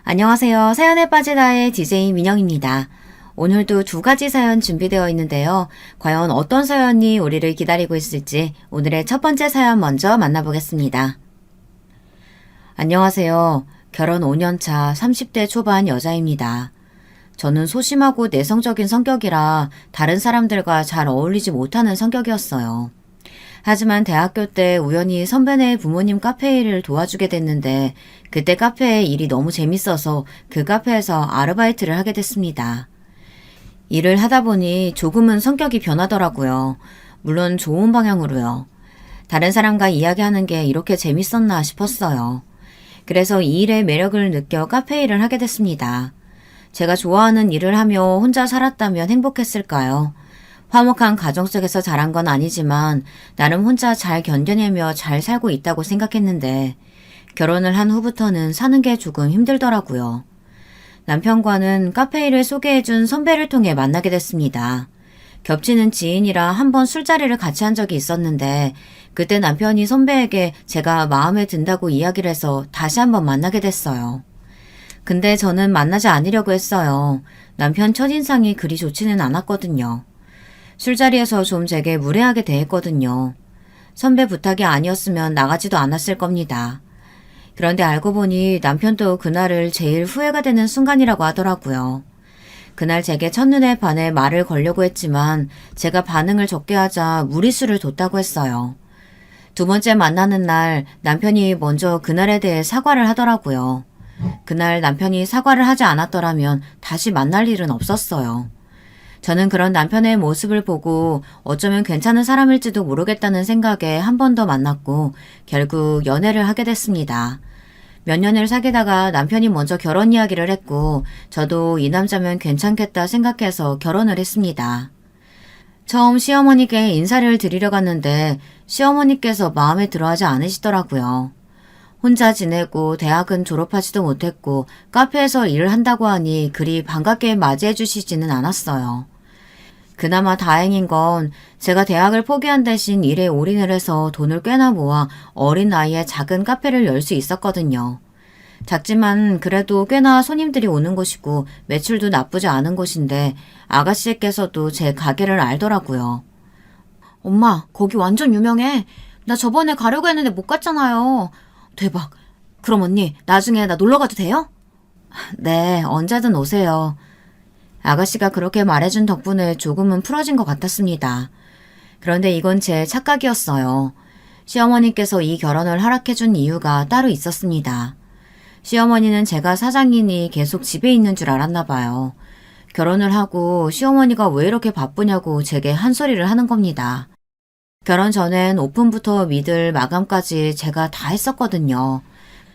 안녕하세요. 사연에 빠지다의 DJ 민영입니다. 오늘도 두 가지 사연 준비되어 있는데요. 과연 어떤 사연이 우리를 기다리고 있을지 오늘의 첫 번째 사연 먼저 만나보겠습니다. 안녕하세요. 결혼 5년차 30대 초반 여자입니다. 저는 소심하고 내성적인 성격이라 다른 사람들과 잘 어울리지 못하는 성격이었어요. 하지만 대학교 때 우연히 선배네 부모님 카페 일을 도와주게 됐는데 그때 카페에 일이 너무 재밌어서 그 카페에서 아르바이트를 하게 됐습니다. 일을 하다 보니 조금은 성격이 변하더라고요. 물론 좋은 방향으로요. 다른 사람과 이야기하는 게 이렇게 재밌었나 싶었어요. 그래서 이 일의 매력을 느껴 카페 일을 하게 됐습니다. 제가 좋아하는 일을 하며 혼자 살았다면 행복했을까요? 화목한 가정 속에서 자란 건 아니지만 나름 혼자 잘 견뎌내며 잘 살고 있다고 생각했는데 결혼을 한 후부터는 사는 게 조금 힘들더라고요. 남편과는 카페 일을 소개해준 선배를 통해 만나게 됐습니다. 겹치는 지인이라 한번 술자리를 같이 한 적이 있었는데 그때 남편이 선배에게 제가 마음에 든다고 이야기를 해서 다시 한번 만나게 됐어요. 근데 저는 만나지 않으려고 했어요. 남편 첫인상이 그리 좋지는 않았거든요. 술자리에서 좀 제게 무례하게 대했거든요. 선배 부탁이 아니었으면 나가지도 않았을 겁니다. 그런데 알고 보니 남편도 그날을 제일 후회가 되는 순간이라고 하더라고요. 그날 제게 첫눈에 반해 말을 걸려고 했지만 제가 반응을 적게 하자 무리수를 뒀다고 했어요. 두 번째 만나는 날 남편이 먼저 그날에 대해 사과를 하더라고요. 그날 남편이 사과를 하지 않았더라면 다시 만날 일은 없었어요. 저는 그런 남편의 모습을 보고 어쩌면 괜찮은 사람일지도 모르겠다는 생각에 한 번 더 만났고 결국 연애를 하게 됐습니다. 몇 년을 사귀다가 남편이 먼저 결혼 이야기를 했고 저도 이 남자면 괜찮겠다 생각해서 결혼을 했습니다. 처음 시어머니께 인사를 드리러 갔는데 시어머니께서 마음에 들어하지 않으시더라고요. 혼자 지내고 대학은 졸업하지도 못했고 카페에서 일을 한다고 하니 그리 반갑게 맞이해 주시지는 않았어요. 그나마 다행인 건 제가 대학을 포기한 대신 일에 올인을 해서 돈을 꽤나 모아 어린 나이에 작은 카페를 열 수 있었거든요. 작지만 그래도 꽤나 손님들이 오는 곳이고 매출도 나쁘지 않은 곳인데 아가씨께서도 제 가게를 알더라고요. 엄마, 거기 완전 유명해. 나 저번에 가려고 했는데 못 갔잖아요. 대박. 그럼 언니, 나중에 나 놀러 가도 돼요? 네, 언제든 오세요. 아가씨가 그렇게 말해준 덕분에 조금은 풀어진 것 같았습니다. 그런데 이건 제 착각이었어요. 시어머니께서 이 결혼을 허락해준 이유가 따로 있었습니다. 시어머니는 제가 사장이니 계속 집에 있는 줄 알았나 봐요. 결혼을 하고 시어머니가 왜 이렇게 바쁘냐고 제게 한 소리를 하는 겁니다. 결혼 전엔 오픈부터 미들 마감까지 제가 다 했었거든요.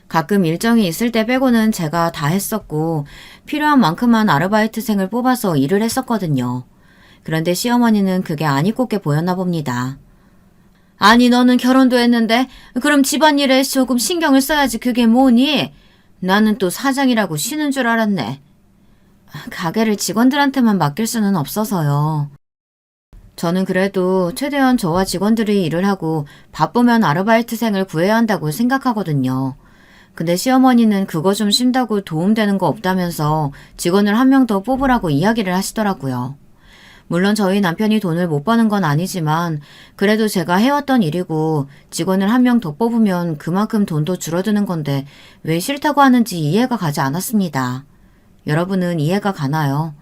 가끔 일정이 있을 때 빼고는 제가 다 했었고 필요한 만큼만 아르바이트생을 뽑아서 일을 했었거든요. 그런데 시어머니는 그게 안 이꼽게 보였나 봅니다. 아니 너는 결혼도 했는데 그럼 집안일에 조금 신경을 써야지 그게 뭐니? 나는 또 사장이라고 쉬는 줄 알았네. 가게를 직원들한테만 맡길 수는 없어서요. 저는 그래도 최대한 저와 직원들이 일을 하고 바쁘면 아르바이트생을 구해야 한다고 생각하거든요. 근데 시어머니는 그거 좀 쉰다고 도움되는 거 없다면서 직원을 한 명 더 뽑으라고 이야기를 하시더라고요. 물론 저희 남편이 돈을 못 버는 건 아니지만 그래도 제가 해왔던 일이고 직원을 한 명 더 뽑으면 그만큼 돈도 줄어드는 건데 왜 싫다고 하는지 이해가 가지 않았습니다. 여러분은 이해가 가나요?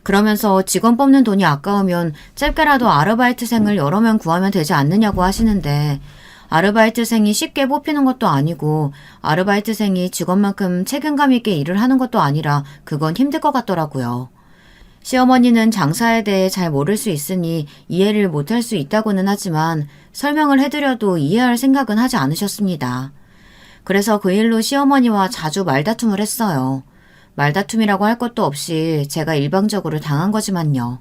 그러면서 직원 뽑는 돈이 아까우면 짧게라도 아르바이트생을 여러 명 구하면 되지 않느냐고 하시는데 아르바이트생이 쉽게 뽑히는 것도 아니고 아르바이트생이 직원만큼 책임감 있게 일을 하는 것도 아니라 그건 힘들 것 같더라고요. 시어머니는 장사에 대해 잘 모를 수 있으니 이해를 못할 수 있다고는 하지만 설명을 해드려도 이해할 생각은 하지 않으셨습니다. 그래서 그 일로 시어머니와 자주 말다툼을 했어요. 말다툼이라고 할 것도 없이 제가 일방적으로 당한 거지만요.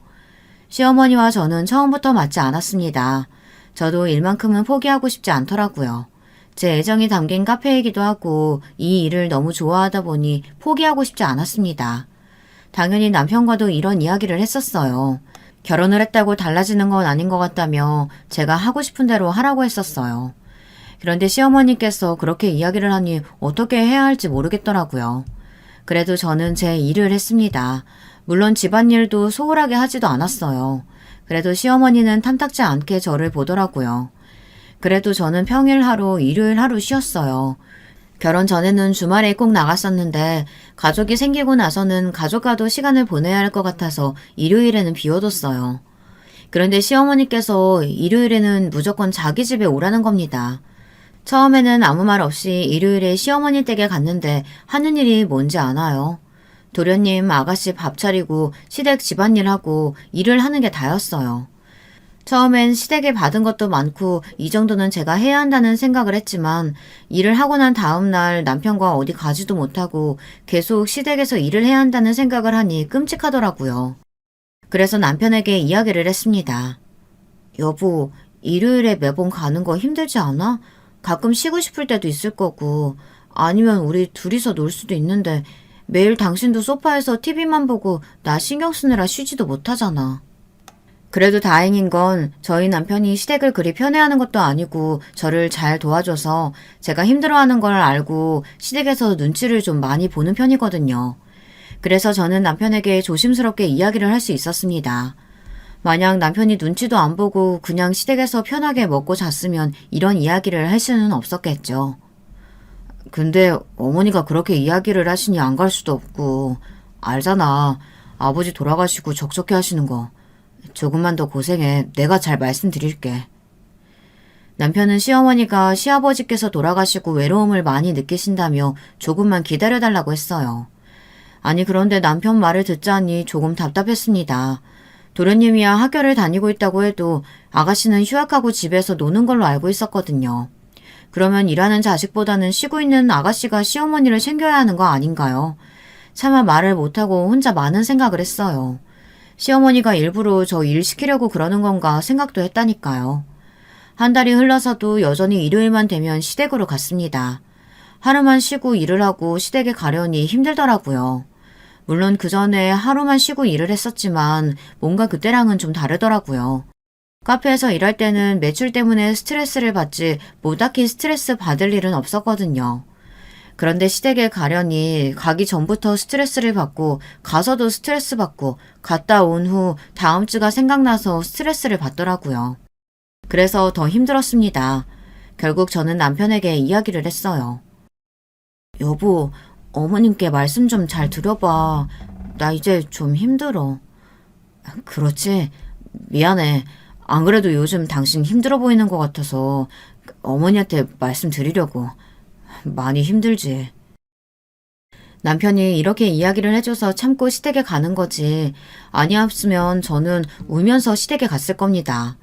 시어머니와 저는 처음부터 맞지 않았습니다. 저도 일만큼은 포기하고 싶지 않더라고요. 제 애정이 담긴 카페이기도 하고 이 일을 너무 좋아하다 보니 포기하고 싶지 않았습니다. 당연히 남편과도 이런 이야기를 했었어요. 결혼을 했다고 달라지는 건 아닌 것 같다며 제가 하고 싶은 대로 하라고 했었어요. 그런데 시어머니께서 그렇게 이야기를 하니 어떻게 해야 할지 모르겠더라고요. 그래도 저는 제 일을 했습니다. 물론 집안일도 소홀하게 하지도 않았어요. 그래도 시어머니는 탐탁지 않게 저를 보더라고요. 그래도 저는 평일 하루, 일요일 하루 쉬었어요. 결혼 전에는 주말에 꼭 나갔었는데 가족이 생기고 나서는 가족과도 시간을 보내야 할 것 같아서 일요일에는 비워뒀어요. 그런데 시어머니께서 일요일에는 무조건 자기 집에 오라는 겁니다. 처음에는 아무 말 없이 일요일에 시어머니 댁에 갔는데 하는 일이 뭔지 아나요? 도련님, 아가씨 밥 차리고 시댁 집안일하고 일을 하는 게 다였어요. 처음엔 시댁에 받은 것도 많고 이 정도는 제가 해야 한다는 생각을 했지만 일을 하고 난 다음 날 남편과 어디 가지도 못하고 계속 시댁에서 일을 해야 한다는 생각을 하니 끔찍하더라고요. 그래서 남편에게 이야기를 했습니다. 여보, 일요일에 매번 가는 거 힘들지 않아? 가끔 쉬고 싶을 때도 있을 거고 아니면 우리 둘이서 놀 수도 있는데 매일 당신도 소파에서 TV만 보고 나 신경 쓰느라 쉬지도 못하잖아. 그래도 다행인 건 저희 남편이 시댁을 그리 편애하는 것도 아니고 저를 잘 도와줘서 제가 힘들어하는 걸 알고 시댁에서 눈치를 좀 많이 보는 편이거든요. 그래서 저는 남편에게 조심스럽게 이야기를 할 수 있었습니다. 만약 남편이 눈치도 안 보고 그냥 시댁에서 편하게 먹고 잤으면 이런 이야기를 할 수는 없었겠죠. 근데 어머니가 그렇게 이야기를 하시니 안 갈 수도 없고 알잖아. 아버지 돌아가시고 적적해 하시는 거. 조금만 더 고생해. 내가 잘 말씀드릴게. 남편은 시어머니가 시아버지께서 돌아가시고 외로움을 많이 느끼신다며 조금만 기다려달라고 했어요. 아니 그런데 남편 말을 듣자니 조금 답답했습니다. 도련님이야 학교를 다니고 있다고 해도 아가씨는 휴학하고 집에서 노는 걸로 알고 있었거든요. 그러면 일하는 자식보다는 쉬고 있는 아가씨가 시어머니를 챙겨야 하는 거 아닌가요? 차마 말을 못하고 혼자 많은 생각을 했어요. 시어머니가 일부러 저 일 시키려고 그러는 건가 생각도 했다니까요. 한 달이 흘러서도 여전히 일요일만 되면 시댁으로 갔습니다. 하루만 쉬고 일을 하고 시댁에 가려니 힘들더라고요. 물론 그 전에 하루만 쉬고 일을 했었지만 뭔가 그때랑은 좀 다르더라고요. 카페에서 일할 때는 매출 때문에 스트레스를 받지 뭐 딱히 스트레스 받을 일은 없었거든요. 그런데 시댁에 가려니 가기 전부터 스트레스를 받고 가서도 스트레스 받고 갔다 온 후 다음 주가 생각나서 스트레스를 받더라고요. 그래서 더 힘들었습니다. 결국 저는 남편에게 이야기를 했어요. 여보, 어머님께 말씀 좀 잘 들어봐. 나 이제 좀 힘들어. 그렇지? 미안해. 안 그래도 요즘 당신 힘들어 보이는 것 같아서 어머니한테 말씀드리려고. 많이 힘들지. 남편이 이렇게 이야기를 해줘서 참고 시댁에 가는 거지. 아니었으면 저는 울면서 시댁에 갔을 겁니다.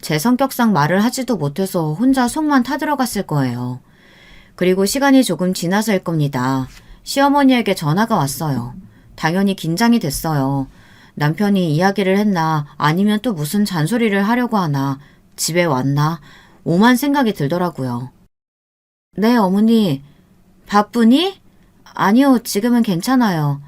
제 성격상 말을 하지도 못해서 혼자 속만 타들어갔을 거예요. 그리고 시간이 조금 지나서일 겁니다. 시어머니에게 전화가 왔어요. 당연히 긴장이 됐어요. 남편이 이야기를 했나 아니면 또 무슨 잔소리를 하려고 하나 집에 왔나 오만 생각이 들더라고요. 네, 어머니. 바쁘니? 아니요, 지금은 괜찮아요.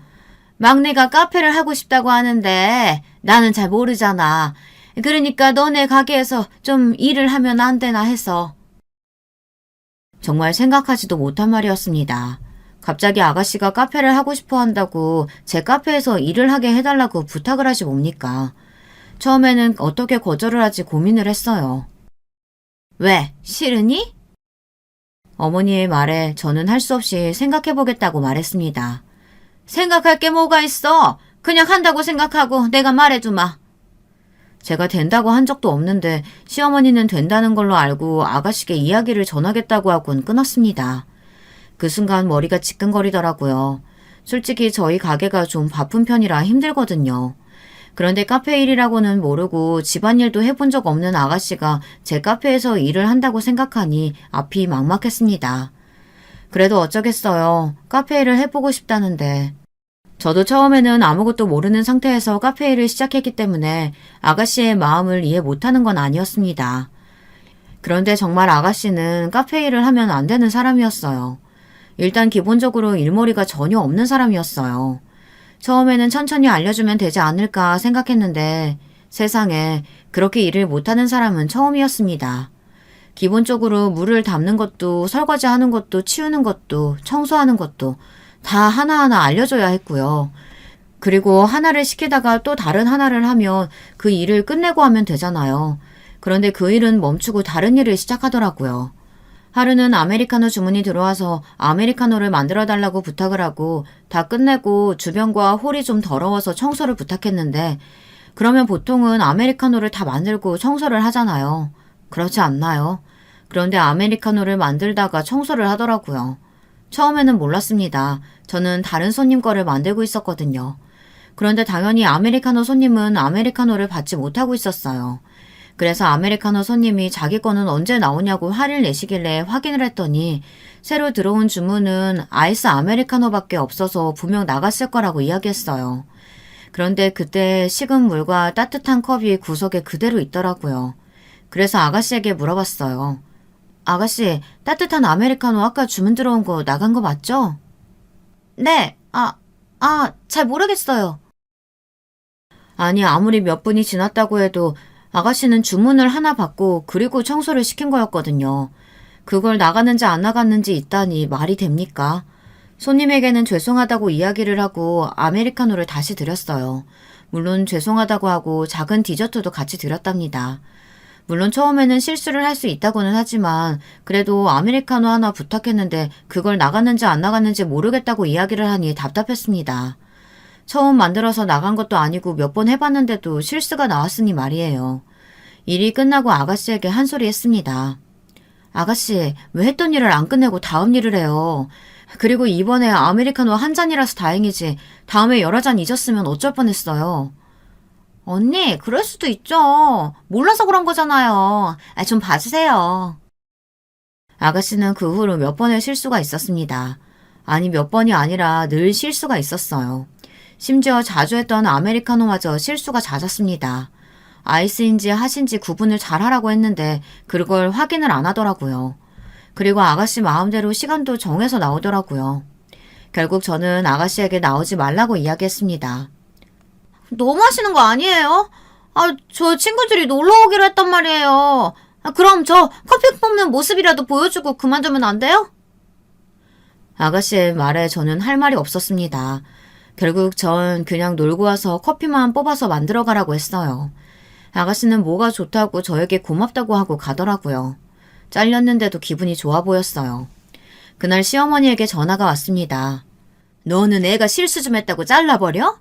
막내가 카페를 하고 싶다고 하는데 나는 잘 모르잖아. 그러니까 너네 가게에서 좀 일을 하면 안 되나 해서. 정말 생각하지도 못한 말이었습니다. 갑자기 아가씨가 카페를 하고 싶어 한다고 제 카페에서 일을 하게 해달라고 부탁을 하지 뭡니까? 처음에는 어떻게 거절을 하지 고민을 했어요. 왜? 싫으니? 어머니의 말에 저는 할 수 없이 생각해보겠다고 말했습니다. 생각할 게 뭐가 있어? 그냥 한다고 생각하고 내가 말해주마. 제가 된다고 한 적도 없는데 시어머니는 된다는 걸로 알고 아가씨께 이야기를 전하겠다고 하곤 끊었습니다. 그 순간 머리가 지끈거리더라고요. 솔직히 저희 가게가 좀 바쁜 편이라 힘들거든요. 그런데 카페 일이라고는 모르고 집안일도 해본 적 없는 아가씨가 제 카페에서 일을 한다고 생각하니 앞이 막막했습니다. 그래도 어쩌겠어요. 카페 일을 해보고 싶다는데. 저도 처음에는 아무것도 모르는 상태에서 카페 일을 시작했기 때문에 아가씨의 마음을 이해 못하는 건 아니었습니다. 그런데 정말 아가씨는 카페 일을 하면 안 되는 사람이었어요. 일단 기본적으로 일머리가 전혀 없는 사람이었어요. 처음에는 천천히 알려주면 되지 않을까 생각했는데 세상에 그렇게 일을 못하는 사람은 처음이었습니다. 기본적으로 물을 담는 것도 설거지하는 것도 치우는 것도 청소하는 것도 다 하나하나 알려줘야 했고요. 그리고 하나를 시키다가 또 다른 하나를 하면 그 일을 끝내고 하면 되잖아요. 그런데 그 일은 멈추고 다른 일을 시작하더라고요. 하루는 아메리카노 주문이 들어와서 아메리카노를 만들어 달라고 부탁을 하고 다 끝내고 주변과 홀이 좀 더러워서 청소를 부탁했는데 그러면 보통은 아메리카노를 다 만들고 청소를 하잖아요. 그렇지 않나요? 그런데 아메리카노를 만들다가 청소를 하더라고요. 처음에는 몰랐습니다. 저는 다른 손님 거를 만들고 있었거든요. 그런데 당연히 아메리카노 손님은 아메리카노를 받지 못하고 있었어요. 그래서 아메리카노 손님이 자기 거는 언제 나오냐고 화를 내시길래 확인을 했더니 새로 들어온 주문은 아이스 아메리카노밖에 없어서 분명 나갔을 거라고 이야기했어요. 그런데 그때 식은 물과 따뜻한 컵이 구석에 그대로 있더라고요. 그래서 아가씨에게 물어봤어요. 아가씨, 따뜻한 아메리카노 아까 주문 들어온 거 나간 거 맞죠? 네, 잘 모르겠어요. 아니, 아무리 몇 분이 지났다고 해도 아가씨는 주문을 하나 받고 그리고 청소를 시킨 거였거든요. 그걸 나갔는지 안 나갔는지 있다니 말이 됩니까? 손님에게는 죄송하다고 이야기를 하고 아메리카노를 다시 드렸어요. 물론 죄송하다고 하고 작은 디저트도 같이 드렸답니다. 물론 처음에는 실수를 할 수 있다고는 하지만 그래도 아메리카노 하나 부탁했는데 그걸 나갔는지 안 나갔는지 모르겠다고 이야기를 하니 답답했습니다. 처음 만들어서 나간 것도 아니고 몇 번 해봤는데도 실수가 나왔으니 말이에요. 일이 끝나고 아가씨에게 한 소리 했습니다. 아가씨, 왜 했던 일을 안 끝내고 다음 일을 해요? 그리고 이번에 아메리카노 한 잔이라서 다행이지 다음에 여러 잔 잊었으면 어쩔 뻔했어요. 언니, 그럴 수도 있죠. 몰라서 그런 거잖아요. 좀 봐주세요. 아가씨는 그 후로 몇 번의 실수가 있었습니다. 아니, 몇 번이 아니라 늘 실수가 있었어요. 심지어 자주 했던 아메리카노마저 실수가 잦았습니다. 아이스인지 핫인지 구분을 잘 하라고 했는데 그걸 확인을 안 하더라고요. 그리고 아가씨 마음대로 시간도 정해서 나오더라고요. 결국 저는 아가씨에게 나오지 말라고 이야기했습니다. 너무 하시는 거 아니에요? 저 친구들이 놀러 오기로 했단 말이에요. 그럼 저 커피 뽑는 모습이라도 보여주고 그만두면 안 돼요? 아가씨의 말에 저는 할 말이 없었습니다. 결국 전 그냥 놀고 와서 커피만 뽑아서 만들어 가라고 했어요. 아가씨는 뭐가 좋다고 저에게 고맙다고 하고 가더라고요. 잘렸는데도 기분이 좋아 보였어요. 그날 시어머니에게 전화가 왔습니다. 너는 애가 실수 좀 했다고 잘라버려?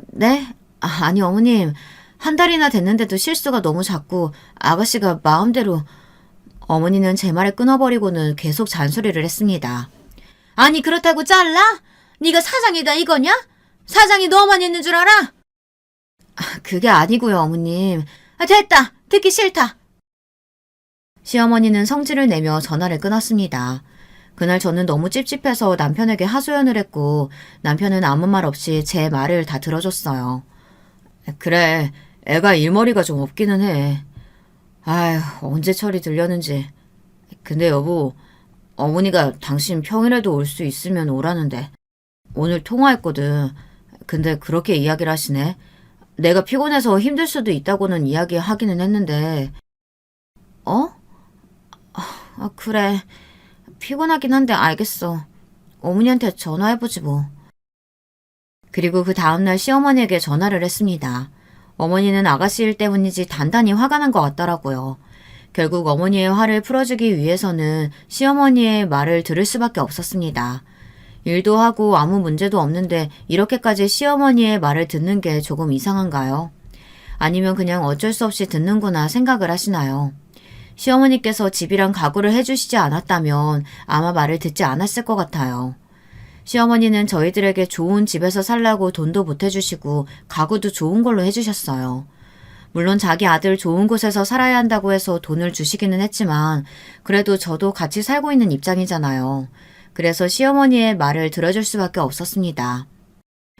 네? 아니 어머님, 한 달이나 됐는데도 실수가 너무 잦고 아가씨가 마음대로... 어머니는 제 말을 끊어버리고는 계속 잔소리를 했습니다. 아니 그렇다고 잘라? 네가 사장이다 이거냐? 사장이 너만 있는 줄 알아? 그게 아니고요 어머님. 됐다. 듣기 싫다. 시어머니는 성질을 내며 전화를 끊었습니다. 그날 저는 너무 찝찝해서 남편에게 하소연을 했고 남편은 아무 말 없이 제 말을 다 들어줬어요. 그래, 애가 일머리가 좀 없기는 해. 아휴, 언제 철이 들렸는지. 근데 여보, 어머니가 당신 평일에도 올 수 있으면 오라는데 오늘 통화했거든. 근데 그렇게 이야기를 하시네. 내가 피곤해서 힘들 수도 있다고는 이야기하기는 했는데 어? 그래. 피곤하긴 한데 알겠어. 어머니한테 전화해보지 뭐. 그리고 그 다음날 시어머니에게 전화를 했습니다. 어머니는 아가씨 일 때문인지 단단히 화가 난 것 같더라고요. 결국 어머니의 화를 풀어주기 위해서는 시어머니의 말을 들을 수밖에 없었습니다. 일도 하고 아무 문제도 없는데 이렇게까지 시어머니의 말을 듣는 게 조금 이상한가요? 아니면 그냥 어쩔 수 없이 듣는구나 생각을 하시나요? 시어머니께서 집이랑 가구를 해주시지 않았다면 아마 말을 듣지 않았을 것 같아요. 시어머니는 저희들에게 좋은 집에서 살라고 돈도 보태주시고 가구도 좋은 걸로 해주셨어요. 물론 자기 아들 좋은 곳에서 살아야 한다고 해서 돈을 주시기는 했지만 그래도 저도 같이 살고 있는 입장이잖아요. 그래서 시어머니의 말을 들어줄 수밖에 없었습니다.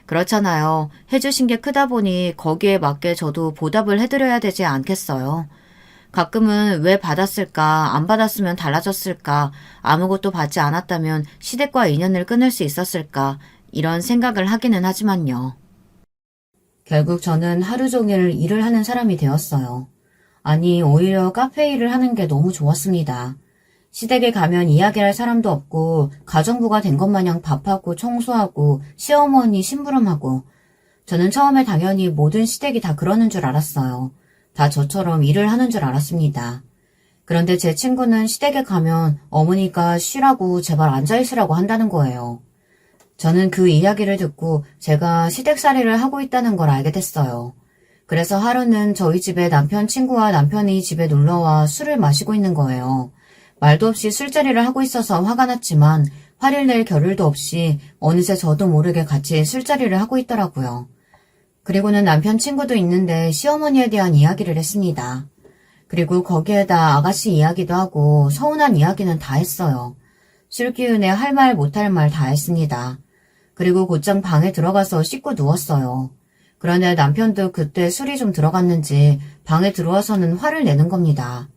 그렇잖아요. 해주신 게 크다 보니 거기에 맞게 저도 보답을 해드려야 되지 않겠어요. 가끔은 왜 받았을까, 안 받았으면 달라졌을까, 아무것도 받지 않았다면 시댁과 인연을 끊을 수 있었을까, 이런 생각을 하기는 하지만요. 결국 저는 하루 종일 일을 하는 사람이 되었어요. 아니, 오히려 카페 일을 하는 게 너무 좋았습니다. 시댁에 가면 이야기할 사람도 없고 가정부가 된 것 마냥 밥하고 청소하고 시어머니 심부름하고 저는 처음에 당연히 모든 시댁이 다 그러는 줄 알았어요. 다 저처럼 일을 하는 줄 알았습니다. 그런데 제 친구는 시댁에 가면 어머니가 쉬라고 제발 앉아있으라고 한다는 거예요. 저는 그 이야기를 듣고 제가 시댁살이를 하고 있다는 걸 알게 됐어요. 그래서 하루는 저희 집에 남편 친구와 남편이 집에 놀러와 술을 마시고 있는 거예요. 말도 없이 술자리를 하고 있어서 화가 났지만 화를 낼 겨를도 없이 어느새 저도 모르게 같이 술자리를 하고 있더라고요. 그리고는 남편 친구도 있는데 시어머니에 대한 이야기를 했습니다. 그리고 거기에다 아가씨 이야기도 하고 서운한 이야기는 다 했어요. 술 기운에 할 말 못할 말 다 했습니다. 그리고 곧장 방에 들어가서 씻고 누웠어요. 그런데 남편도 그때 술이 좀 들어갔는지 방에 들어와서는 화를 내는 겁니다.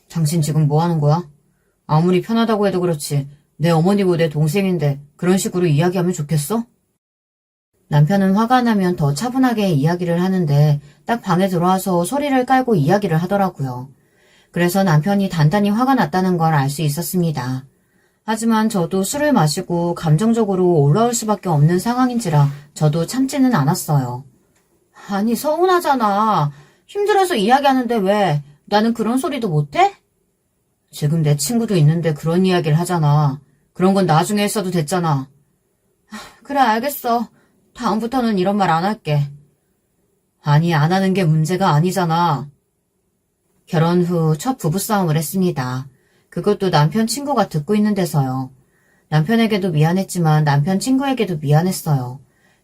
당신 지금 뭐 하는 거야? 아무리 편하다고 해도 그렇지 내 어머니고 내 동생인데 그런 식으로 이야기하면 좋겠어? 남편은 화가 나면 더 차분하게 이야기를 하는데 딱 방에 들어와서 소리를 깔고 이야기를 하더라고요. 그래서 남편이 단단히 화가 났다는 걸 알 수 있었습니다. 하지만 저도 술을 마시고 감정적으로 올라올 수밖에 없는 상황인지라 저도 참지는 않았어요. 아니 서운하잖아. 힘들어서 이야기하는데 왜 나는 그런 소리도 못해? 지금 내 친구도 있는데 그런 이야기를 하잖아. 그런 건 나중에 했어도 됐잖아. 그래 알겠어. 다음부터는 이런 말 안 할게. 아니 안 하는 게 문제가 아니잖아. 결혼 후 첫 부부싸움을 했습니다. 그것도 남편 친구가 듣고 있는 데서요. 남편에게도 미안했지만 남편 친구에게도 미안했어요.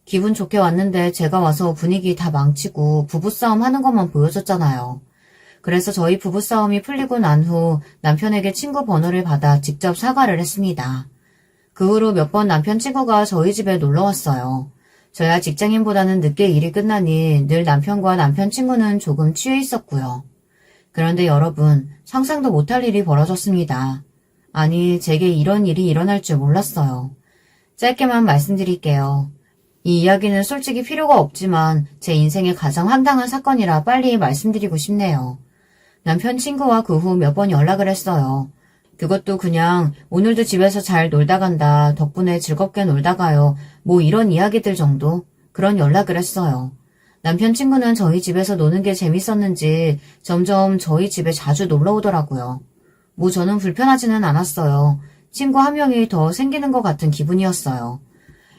기분 좋게 왔는데 제가 와서 분위기 다 망치고 부부싸움 하는 것만 보여줬잖아요. 그래서 저희 부부싸움이 풀리고 난 후 남편에게 친구 번호를 받아 직접 사과를 했습니다. 그 후로 몇 번 남편 친구가 저희 집에 놀러 왔어요. 저야 직장인보다는 늦게 일이 끝나니 늘 남편과 남편 친구는 조금 취해 있었고요. 그런데 여러분, 상상도 못할 일이 벌어졌습니다. 아니, 제게 이런 일이 일어날 줄 몰랐어요. 짧게만 말씀드릴게요. 이 이야기는 솔직히 필요가 없지만 제 인생의 가장 황당한 사건이라 빨리 말씀드리고 싶네요. 남편 친구와 그 후 몇 번 연락을 했어요. 그것도 그냥 오늘도 집에서 잘 놀다 간다, 덕분에 즐겁게 놀다 가요, 뭐 이런 이야기들 정도 그런 연락을 했어요. 남편 친구는 저희 집에서 노는 게 재밌었는지 점점 저희 집에 자주 놀러 오더라고요. 뭐 저는 불편하지는 않았어요. 친구 한 명이 더 생기는 것 같은 기분이었어요.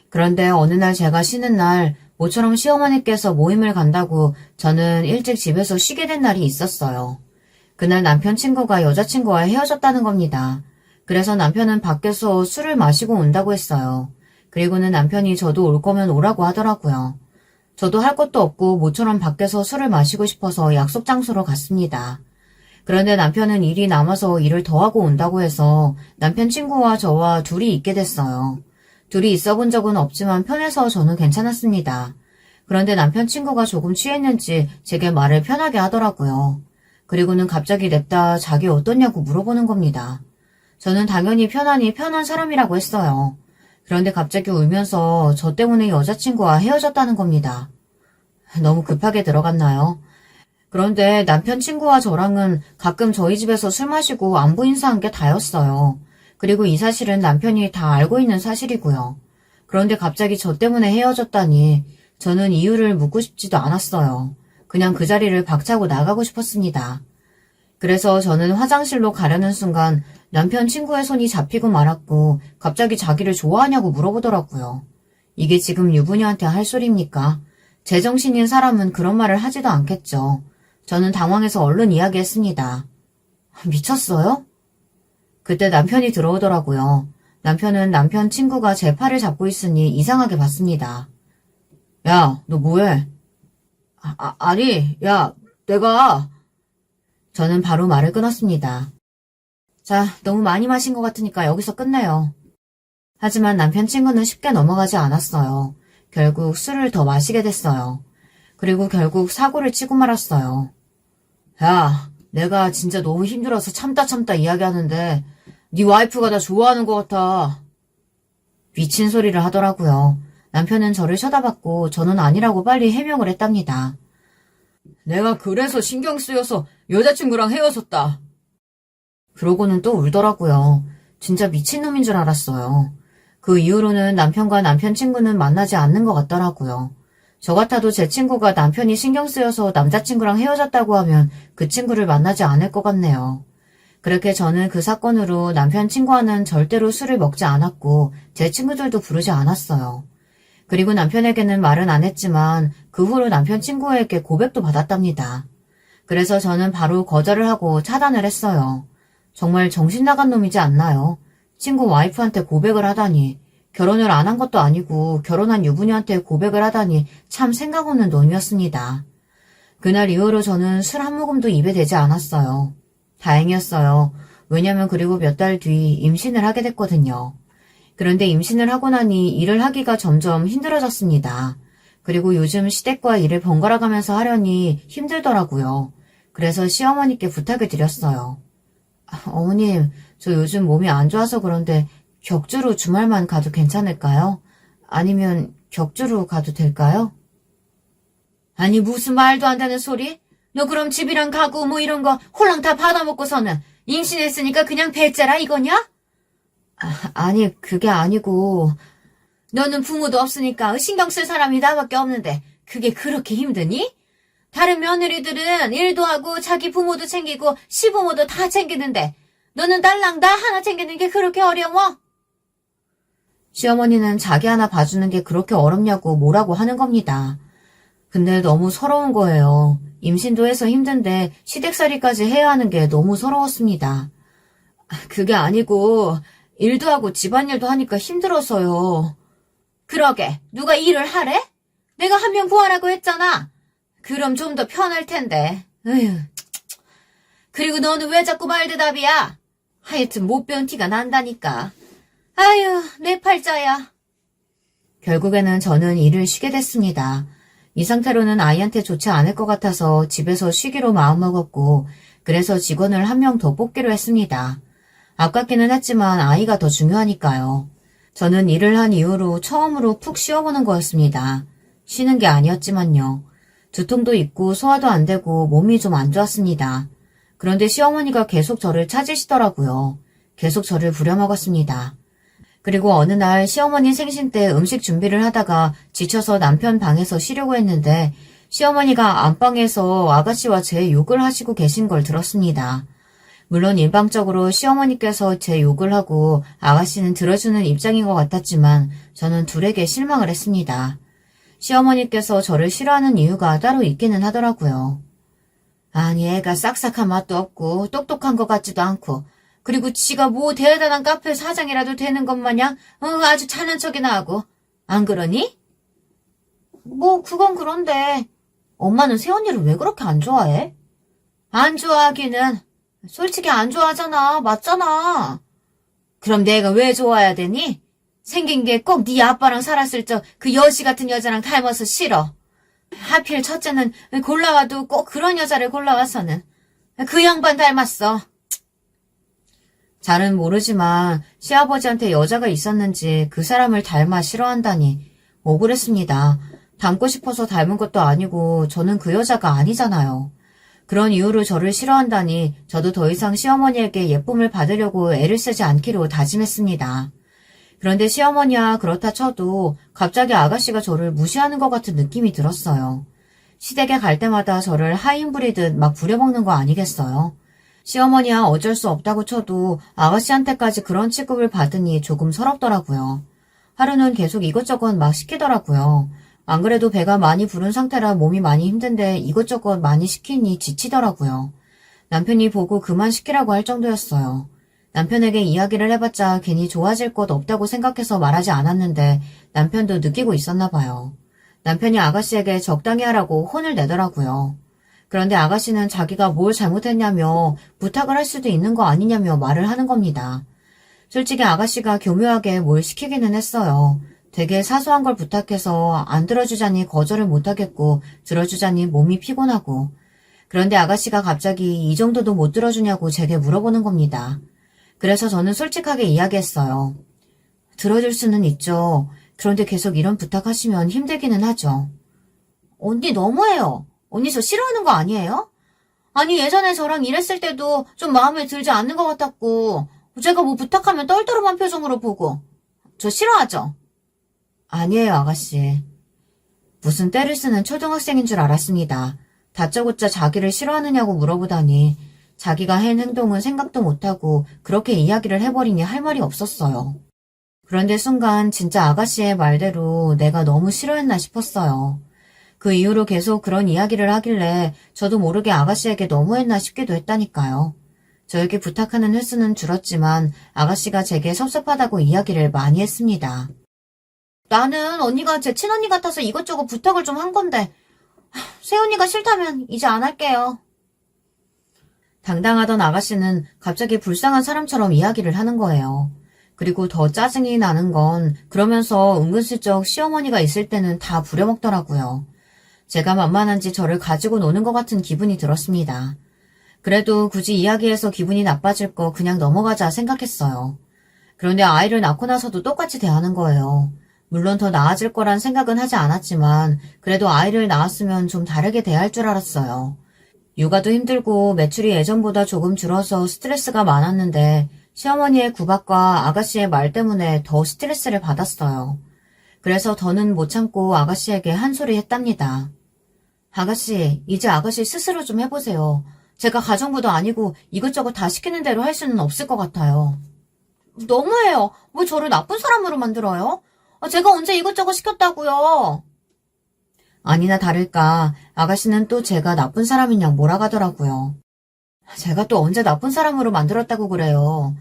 그런데 어느 날 제가 쉬는 날 모처럼 시어머니께서 모임을 간다고 저는 일찍 집에서 쉬게 된 날이 있었어요. 그날 남편 친구가 여자친구와 헤어졌다는 겁니다. 그래서 남편은 밖에서 술을 마시고 온다고 했어요. 그리고는 남편이 저도 올 거면 오라고 하더라고요. 저도 할 것도 없고 모처럼 밖에서 술을 마시고 싶어서 약속 장소로 갔습니다. 그런데 남편은 일이 남아서 일을 더 하고 온다고 해서 남편 친구와 저와 둘이 있게 됐어요. 둘이 있어 본 적은 없지만 편해서 저는 괜찮았습니다. 그런데 남편 친구가 조금 취했는지 제게 말을 편하게 하더라고요. 그리고는 갑자기 냅다 자기 어떻냐고 물어보는 겁니다. 저는 당연히 편하니 편한 사람이라고 했어요. 그런데 갑자기 울면서 저 때문에 여자친구와 헤어졌다는 겁니다. 너무 급하게 들어갔나요? 그런데 남편 친구와 저랑은 가끔 저희 집에서 술 마시고 안부 인사한 게 다였어요. 그리고 이 사실은 남편이 다 알고 있는 사실이고요. 그런데 갑자기 저 때문에 헤어졌다니 저는 이유를 묻고 싶지도 않았어요. 그냥 그 자리를 박차고 나가고 싶었습니다. 그래서 저는 화장실로 가려는 순간 남편 친구의 손이 잡히고 말았고 갑자기 자기를 좋아하냐고 물어보더라고요. 이게 지금 유부녀한테 할 소리입니까? 제정신인 사람은 그런 말을 하지도 않겠죠. 저는 당황해서 얼른 이야기했습니다. 미쳤어요? 그때 남편이 들어오더라고요. 남편은 남편 친구가 제 팔을 잡고 있으니 이상하게 봤습니다. 야, 너 뭐해? 아니, 야, 내가... 저는 바로 말을 끊었습니다. 자, 너무 많이 마신 것 같으니까 여기서 끝내요. 하지만 남편 친구는 쉽게 넘어가지 않았어요. 결국 술을 더 마시게 됐어요. 그리고 결국 사고를 치고 말았어요. 야, 내가 진짜 너무 힘들어서 참다 이야기하는데 네 와이프가 나 좋아하는 것 같아. 미친 소리를 하더라고요. 남편은 저를 쳐다봤고 저는 아니라고 빨리 해명을 했답니다. 내가 그래서 신경 쓰여서 여자친구랑 헤어졌다. 그러고는 또 울더라고요. 진짜 미친놈인 줄 알았어요. 그 이후로는 남편과 남편 친구는 만나지 않는 것 같더라고요. 저 같아도 제 친구가 남편이 신경 쓰여서 남자친구랑 헤어졌다고 하면 그 친구를 만나지 않을 것 같네요. 그렇게 저는 그 사건으로 남편 친구와는 절대로 술을 먹지 않았고 제 친구들도 부르지 않았어요. 그리고 남편에게는 말은 안 했지만 그 후로 남편 친구에게 고백도 받았답니다. 그래서 저는 바로 거절을 하고 차단을 했어요. 정말 정신 나간 놈이지 않나요? 친구 와이프한테 고백을 하다니, 결혼을 안 한 것도 아니고 결혼한 유부녀한테 고백을 하다니 참 생각 없는 놈이었습니다. 그날 이후로 저는 술 한 모금도 입에 대지 않았어요. 다행이었어요. 왜냐면 그리고 몇 달 뒤 임신을 하게 됐거든요. 그런데 임신을 하고 나니 일을 하기가 점점 힘들어졌습니다. 그리고 요즘 시댁과 일을 번갈아 가면서 하려니 힘들더라고요. 그래서 시어머니께 부탁을 드렸어요. 어머님, 저 요즘 몸이 안 좋아서 그런데 격주로 주말만 가도 괜찮을까요? 아니면 격주로 가도 될까요? 아니 무슨 말도 안 되는 소리? 너 그럼 집이랑 가구 뭐 이런 거 홀랑 다 받아먹고서는 임신했으니까 그냥 배째라 이거냐? 아니 그게 아니고 너는 부모도 없으니까 신경 쓸 사람이 나밖에 없는데 그게 그렇게 힘드니? 다른 며느리들은 일도 하고 자기 부모도 챙기고 시부모도 다 챙기는데 너는 딸랑 나 하나 챙기는 게 그렇게 어려워? 시어머니는 자기 하나 봐주는 게 그렇게 어렵냐고 뭐라고 하는 겁니다. 근데 너무 서러운 거예요. 임신도 해서 힘든데 시댁살이까지 해야 하는 게 너무 서러웠습니다. 그게 아니고 일도 하고 집안일도 하니까 힘들어서요. 그러게 누가 일을 하래? 내가 한 명 구하라고 했잖아. 그럼 좀 더 편할 텐데. 에휴. 그리고 너는 왜 자꾸 말대답이야? 하여튼 못 배운 티가 난다니까. 아유, 내 팔자야. 결국에는 저는 일을 쉬게 됐습니다. 이 상태로는 아이한테 좋지 않을 것 같아서 집에서 쉬기로 마음먹었고 그래서 직원을 한 명 더 뽑기로 했습니다. 아깝기는 했지만 아이가 더 중요하니까요. 저는 일을 한 이후로 처음으로 푹 쉬어보는 거였습니다. 쉬는 게 아니었지만요. 두통도 있고 소화도 안 되고 몸이 좀 안 좋았습니다. 그런데 시어머니가 계속 저를 찾으시더라고요. 계속 저를 부려먹었습니다. 그리고 어느 날 시어머니 생신 때 음식 준비를 하다가 지쳐서 남편 방에서 쉬려고 했는데 시어머니가 안방에서 아가씨와 제 욕을 하시고 계신 걸 들었습니다. 물론 일방적으로 시어머니께서 제 욕을 하고 아가씨는 들어주는 입장인 것 같았지만 저는 둘에게 실망을 했습니다. 시어머니께서 저를 싫어하는 이유가 따로 있기는 하더라고요. 아니 애가 싹싹한 맛도 없고 똑똑한 것 같지도 않고 그리고 지가 뭐 대단한 카페 사장이라도 되는 것 마냥 아주 잘난 척이나 하고 안 그러니? 뭐 그건 그런데 엄마는 새언니를 왜 그렇게 안 좋아해? 안 좋아하기는 솔직히 안 좋아하잖아. 맞잖아. 그럼 내가 왜 좋아해야 되니? 생긴 게 꼭 네 아빠랑 살았을 적 그 여시 같은 여자랑 닮아서 싫어. 하필 첫째는 골라와도 꼭 그런 여자를 골라와서는 그 양반 닮았어. 잘은 모르지만 시아버지한테 여자가 있었는지 그 사람을 닮아 싫어한다니 억울했습니다. 닮고 싶어서 닮은 것도 아니고 저는 그 여자가 아니잖아요. 그런 이유로 저를 싫어한다니 저도 더 이상 시어머니에게 예쁨을 받으려고 애를 쓰지 않기로 다짐했습니다. 그런데 시어머니야 그렇다 쳐도 갑자기 아가씨가 저를 무시하는 것 같은 느낌이 들었어요. 시댁에 갈 때마다 저를 하인 부리듯 막 부려먹는 거 아니겠어요? 시어머니야 어쩔 수 없다고 쳐도 아가씨한테까지 그런 취급을 받으니 조금 서럽더라고요. 하루는 계속 이것저것 막 시키더라고요. 안 그래도 배가 많이 부른 상태라 몸이 많이 힘든데 이것저것 많이 시키니 지치더라고요. 남편이 보고 그만 시키라고 할 정도였어요. 남편에게 이야기를 해봤자 괜히 좋아질 것 없다고 생각해서 말하지 않았는데 남편도 느끼고 있었나 봐요. 남편이 아가씨에게 적당히 하라고 혼을 내더라고요. 그런데 아가씨는 자기가 뭘 잘못했냐며 부탁을 할 수도 있는 거 아니냐며 말을 하는 겁니다. 솔직히 아가씨가 교묘하게 뭘 시키기는 했어요. 되게 사소한 걸 부탁해서 안 들어주자니 거절을 못하겠고 들어주자니 몸이 피곤하고 그런데 아가씨가 갑자기 이 정도도 못 들어주냐고 제게 물어보는 겁니다. 그래서 저는 솔직하게 이야기했어요. 들어줄 수는 있죠. 그런데 계속 이런 부탁하시면 힘들기는 하죠. 언니 너무해요. 언니 저 싫어하는 거 아니에요? 아니, 예전에 저랑 일했을 때도 좀 마음에 들지 않는 것 같았고, 제가 뭐 부탁하면 떨떠름한 표정으로 보고. 저 싫어하죠? 아니에요, 아가씨. 무슨 때를 쓰는 초등학생인 줄 알았습니다. 다짜고짜 자기를 싫어하느냐고 물어보다니 자기가 한 행동은 생각도 못하고 그렇게 이야기를 해버리니 할 말이 없었어요. 그런데 순간 진짜 아가씨의 말대로 내가 너무 싫어했나 싶었어요. 그 이후로 계속 그런 이야기를 하길래 저도 모르게 아가씨에게 너무했나 싶기도 했다니까요. 저에게 부탁하는 횟수는 줄었지만 아가씨가 제게 섭섭하다고 이야기를 많이 했습니다. 나는 언니가 제 친언니 같아서 이것저것 부탁을 좀 한 건데 새언니가 싫다면 이제 안 할게요. 당당하던 아가씨는 갑자기 불쌍한 사람처럼 이야기를 하는 거예요. 그리고 더 짜증이 나는 건 그러면서 은근슬쩍 시어머니가 있을 때는 다 부려먹더라고요. 제가 만만한지 저를 가지고 노는 것 같은 기분이 들었습니다. 그래도 굳이 이야기해서 기분이 나빠질 거 그냥 넘어가자 생각했어요. 그런데 아이를 낳고 나서도 똑같이 대하는 거예요. 물론 더 나아질 거란 생각은 하지 않았지만 그래도 아이를 낳았으면 좀 다르게 대할 줄 알았어요. 육아도 힘들고 매출이 예전보다 조금 줄어서 스트레스가 많았는데 시어머니의 구박과 아가씨의 말 때문에 더 스트레스를 받았어요. 그래서 더는 못 참고 아가씨에게 한 소리 했답니다. 아가씨, 이제 아가씨 스스로 좀 해보세요. 제가 가정부도 아니고 이것저것 다 시키는 대로 할 수는 없을 것 같아요. 너무해요. 왜 저를 나쁜 사람으로 만들어요? 제가 언제 이것저것 시켰다고요? 아니나 다를까 아가씨는 또 제가 나쁜 사람이냐 몰아가더라고요. 제가 또 언제 나쁜 사람으로 만들었다고 그래요.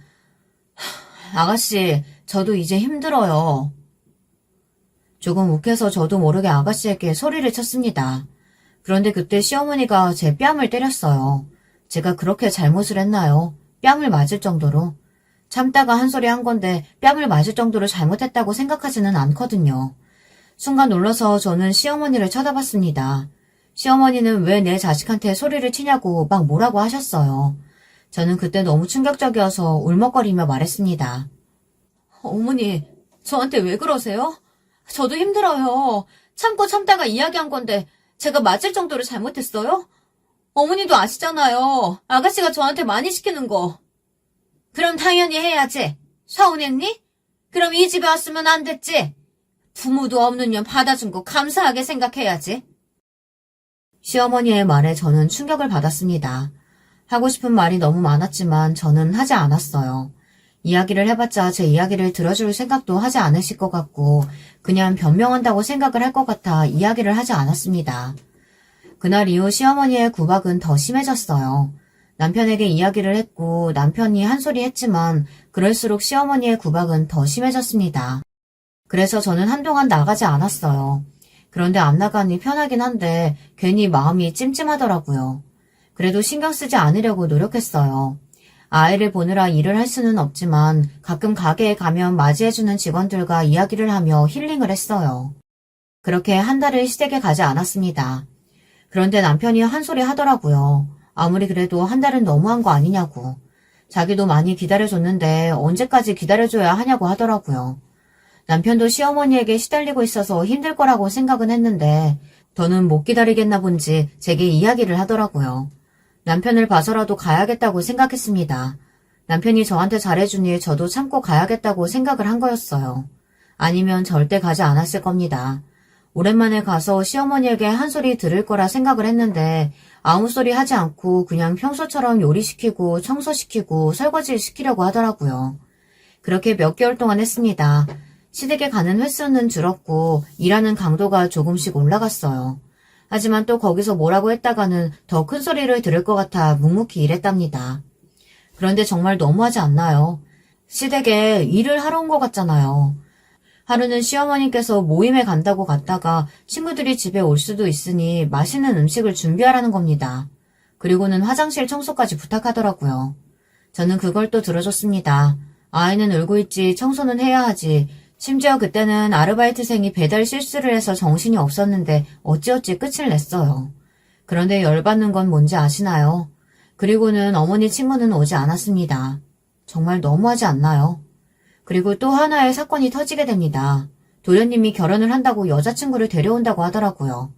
아가씨, 저도 이제 힘들어요. 조금 욱해서 저도 모르게 아가씨에게 소리를 쳤습니다. 그런데 그때 시어머니가 제 뺨을 때렸어요. 제가 그렇게 잘못을 했나요? 뺨을 맞을 정도로. 참다가 한 소리 한 건데 뺨을 맞을 정도로 잘못했다고 생각하지는 않거든요. 순간 놀라서 저는 시어머니를 쳐다봤습니다. 시어머니는 왜 내 자식한테 소리를 치냐고 막 뭐라고 하셨어요. 저는 그때 너무 충격적이어서 울먹거리며 말했습니다. 어머니, 저한테 왜 그러세요? 저도 힘들어요. 참고 참다가 이야기한 건데 제가 맞을 정도로 잘못했어요? 어머니도 아시잖아요. 아가씨가 저한테 많이 시키는 거. 그럼 당연히 해야지. 서운했니? 그럼 이 집에 왔으면 안 됐지? 부모도 없는 년 받아준 거 감사하게 생각해야지. 시어머니의 말에 저는 충격을 받았습니다. 하고 싶은 말이 너무 많았지만 저는 하지 않았어요. 이야기를 해봤자 제 이야기를 들어줄 생각도 하지 않으실 것 같고 그냥 변명한다고 생각을 할 것 같아 이야기를 하지 않았습니다. 그날 이후 시어머니의 구박은 더 심해졌어요. 남편에게 이야기를 했고 남편이 한 소리 했지만 그럴수록 시어머니의 구박은 더 심해졌습니다. 그래서 저는 한동안 나가지 않았어요. 그런데 안 나가니 편하긴 한데 괜히 마음이 찜찜하더라고요. 그래도 신경 쓰지 않으려고 노력했어요. 아이를 보느라 일을 할 수는 없지만 가끔 가게에 가면 맞이해주는 직원들과 이야기를 하며 힐링을 했어요. 그렇게 한 달을 시댁에 가지 않았습니다. 그런데 남편이 한 소리 하더라고요. 아무리 그래도 한 달은 너무한 거 아니냐고. 자기도 많이 기다려줬는데 언제까지 기다려줘야 하냐고 하더라고요. 남편도 시어머니에게 시달리고 있어서 힘들 거라고 생각은 했는데 더는 못 기다리겠나 본지 제게 이야기를 하더라고요. 남편을 봐서라도 가야겠다고 생각했습니다. 남편이 저한테 잘해주니 저도 참고 가야겠다고 생각을 한 거였어요. 아니면 절대 가지 않았을 겁니다. 오랜만에 가서 시어머니에게 한 소리 들을 거라 생각을 했는데 아무 소리 하지 않고 그냥 평소처럼 요리시키고 청소시키고 설거지 시키려고 하더라고요. 그렇게 몇 개월 동안 했습니다. 시댁에 가는 횟수는 줄었고 일하는 강도가 조금씩 올라갔어요. 하지만 또 거기서 뭐라고 했다가는 더 큰 소리를 들을 것 같아 묵묵히 일했답니다. 그런데 정말 너무하지 않나요? 시댁에 일을 하러 온 것 같잖아요. 하루는 시어머니께서 모임에 간다고 갔다가 친구들이 집에 올 수도 있으니 맛있는 음식을 준비하라는 겁니다. 그리고는 화장실 청소까지 부탁하더라고요. 저는 그걸 또 들어줬습니다. 아이는 울고 있지 청소는 해야 하지. 심지어 그때는 아르바이트생이 배달 실수를 해서 정신이 없었는데 어찌어찌 끝을 냈어요. 그런데 열받는 건 뭔지 아시나요? 그리고는 어머니 친구는 오지 않았습니다. 정말 너무하지 않나요? 그리고 또 하나의 사건이 터지게 됩니다. 도련님이 결혼을 한다고 여자친구를 데려온다고 하더라고요.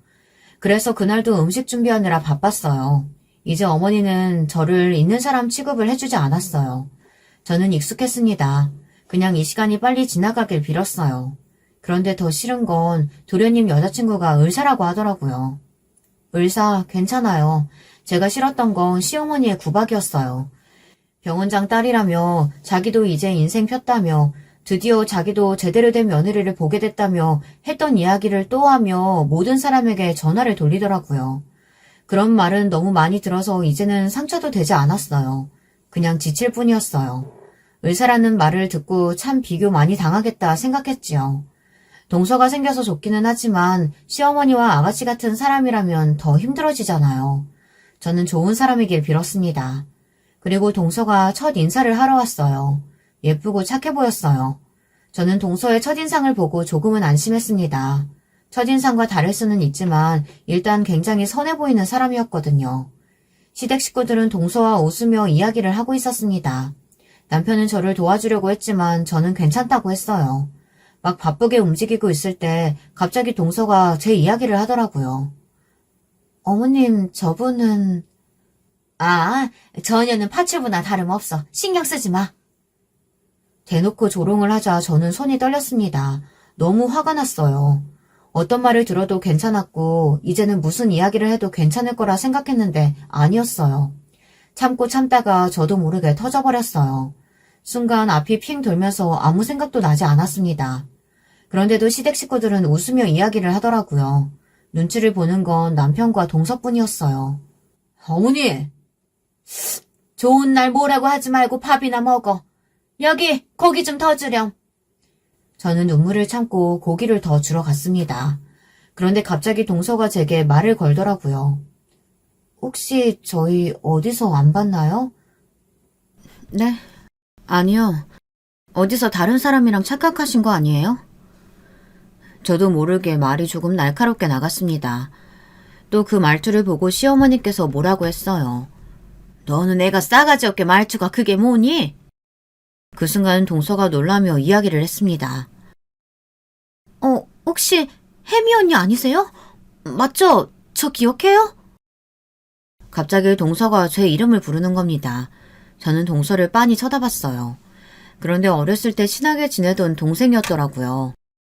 그래서 그날도 음식 준비하느라 바빴어요. 이제 어머니는 저를 있는 사람 취급을 해주지 않았어요. 저는 익숙했습니다. 그냥 이 시간이 빨리 지나가길 빌었어요. 그런데 더 싫은 건 도련님 여자친구가 의사라고 하더라고요. 의사, 괜찮아요. 제가 싫었던 건 시어머니의 구박이었어요. 병원장 딸이라며 자기도 이제 인생 폈다며 드디어 자기도 제대로 된 며느리를 보게 됐다며 했던 이야기를 또 하며 모든 사람에게 전화를 돌리더라고요. 그런 말은 너무 많이 들어서 이제는 상처도 되지 않았어요. 그냥 지칠 뿐이었어요. 의사라는 말을 듣고 참 비교 많이 당하겠다 생각했지요. 동서가 생겨서 좋기는 하지만 시어머니와 아가씨 같은 사람이라면 더 힘들어지잖아요. 저는 좋은 사람이길 빌었습니다. 그리고 동서가 첫 인사를 하러 왔어요. 예쁘고 착해 보였어요. 저는 동서의 첫인상을 보고 조금은 안심했습니다. 첫인상과 다를 수는 있지만 일단 굉장히 선해 보이는 사람이었거든요. 시댁 식구들은 동서와 웃으며 이야기를 하고 있었습니다. 남편은 저를 도와주려고 했지만 저는 괜찮다고 했어요. 막 바쁘게 움직이고 있을 때 갑자기 동서가 제 이야기를 하더라고요. 어머님, 저분은... 아, 전혀는 파출부나 다름없어. 신경 쓰지 마. 대놓고 조롱을 하자 저는 손이 떨렸습니다. 너무 화가 났어요. 어떤 말을 들어도 괜찮았고 이제는 무슨 이야기를 해도 괜찮을 거라 생각했는데 아니었어요. 참고 참다가 저도 모르게 터져버렸어요. 순간 앞이 핑 돌면서 아무 생각도 나지 않았습니다. 그런데도 시댁 식구들은 웃으며 이야기를 하더라고요. 눈치를 보는 건 남편과 동서뿐이었어요. 어머니! 좋은 날 뭐라고 하지 말고 밥이나 먹어. 여기 고기 좀 더 주렴. 저는 눈물을 참고 고기를 더 주러 갔습니다. 그런데 갑자기 동서가 제게 말을 걸더라고요. 혹시 저희 어디서 안 봤나요? 네. 아니요. 어디서 다른 사람이랑 착각하신 거 아니에요? 저도 모르게 말이 조금 날카롭게 나갔습니다. 또 그 말투를 보고 시어머니께서 뭐라고 했어요. 너는 애가 싸가지 없게 말투가 그게 뭐니? 그 순간 동서가 놀라며 이야기를 했습니다. 혹시 혜미 언니 아니세요? 맞죠? 저 기억해요? 갑자기 동서가 제 이름을 부르는 겁니다. 저는 동서를 빤히 쳐다봤어요. 그런데 어렸을 때 친하게 지내던 동생이었더라고요.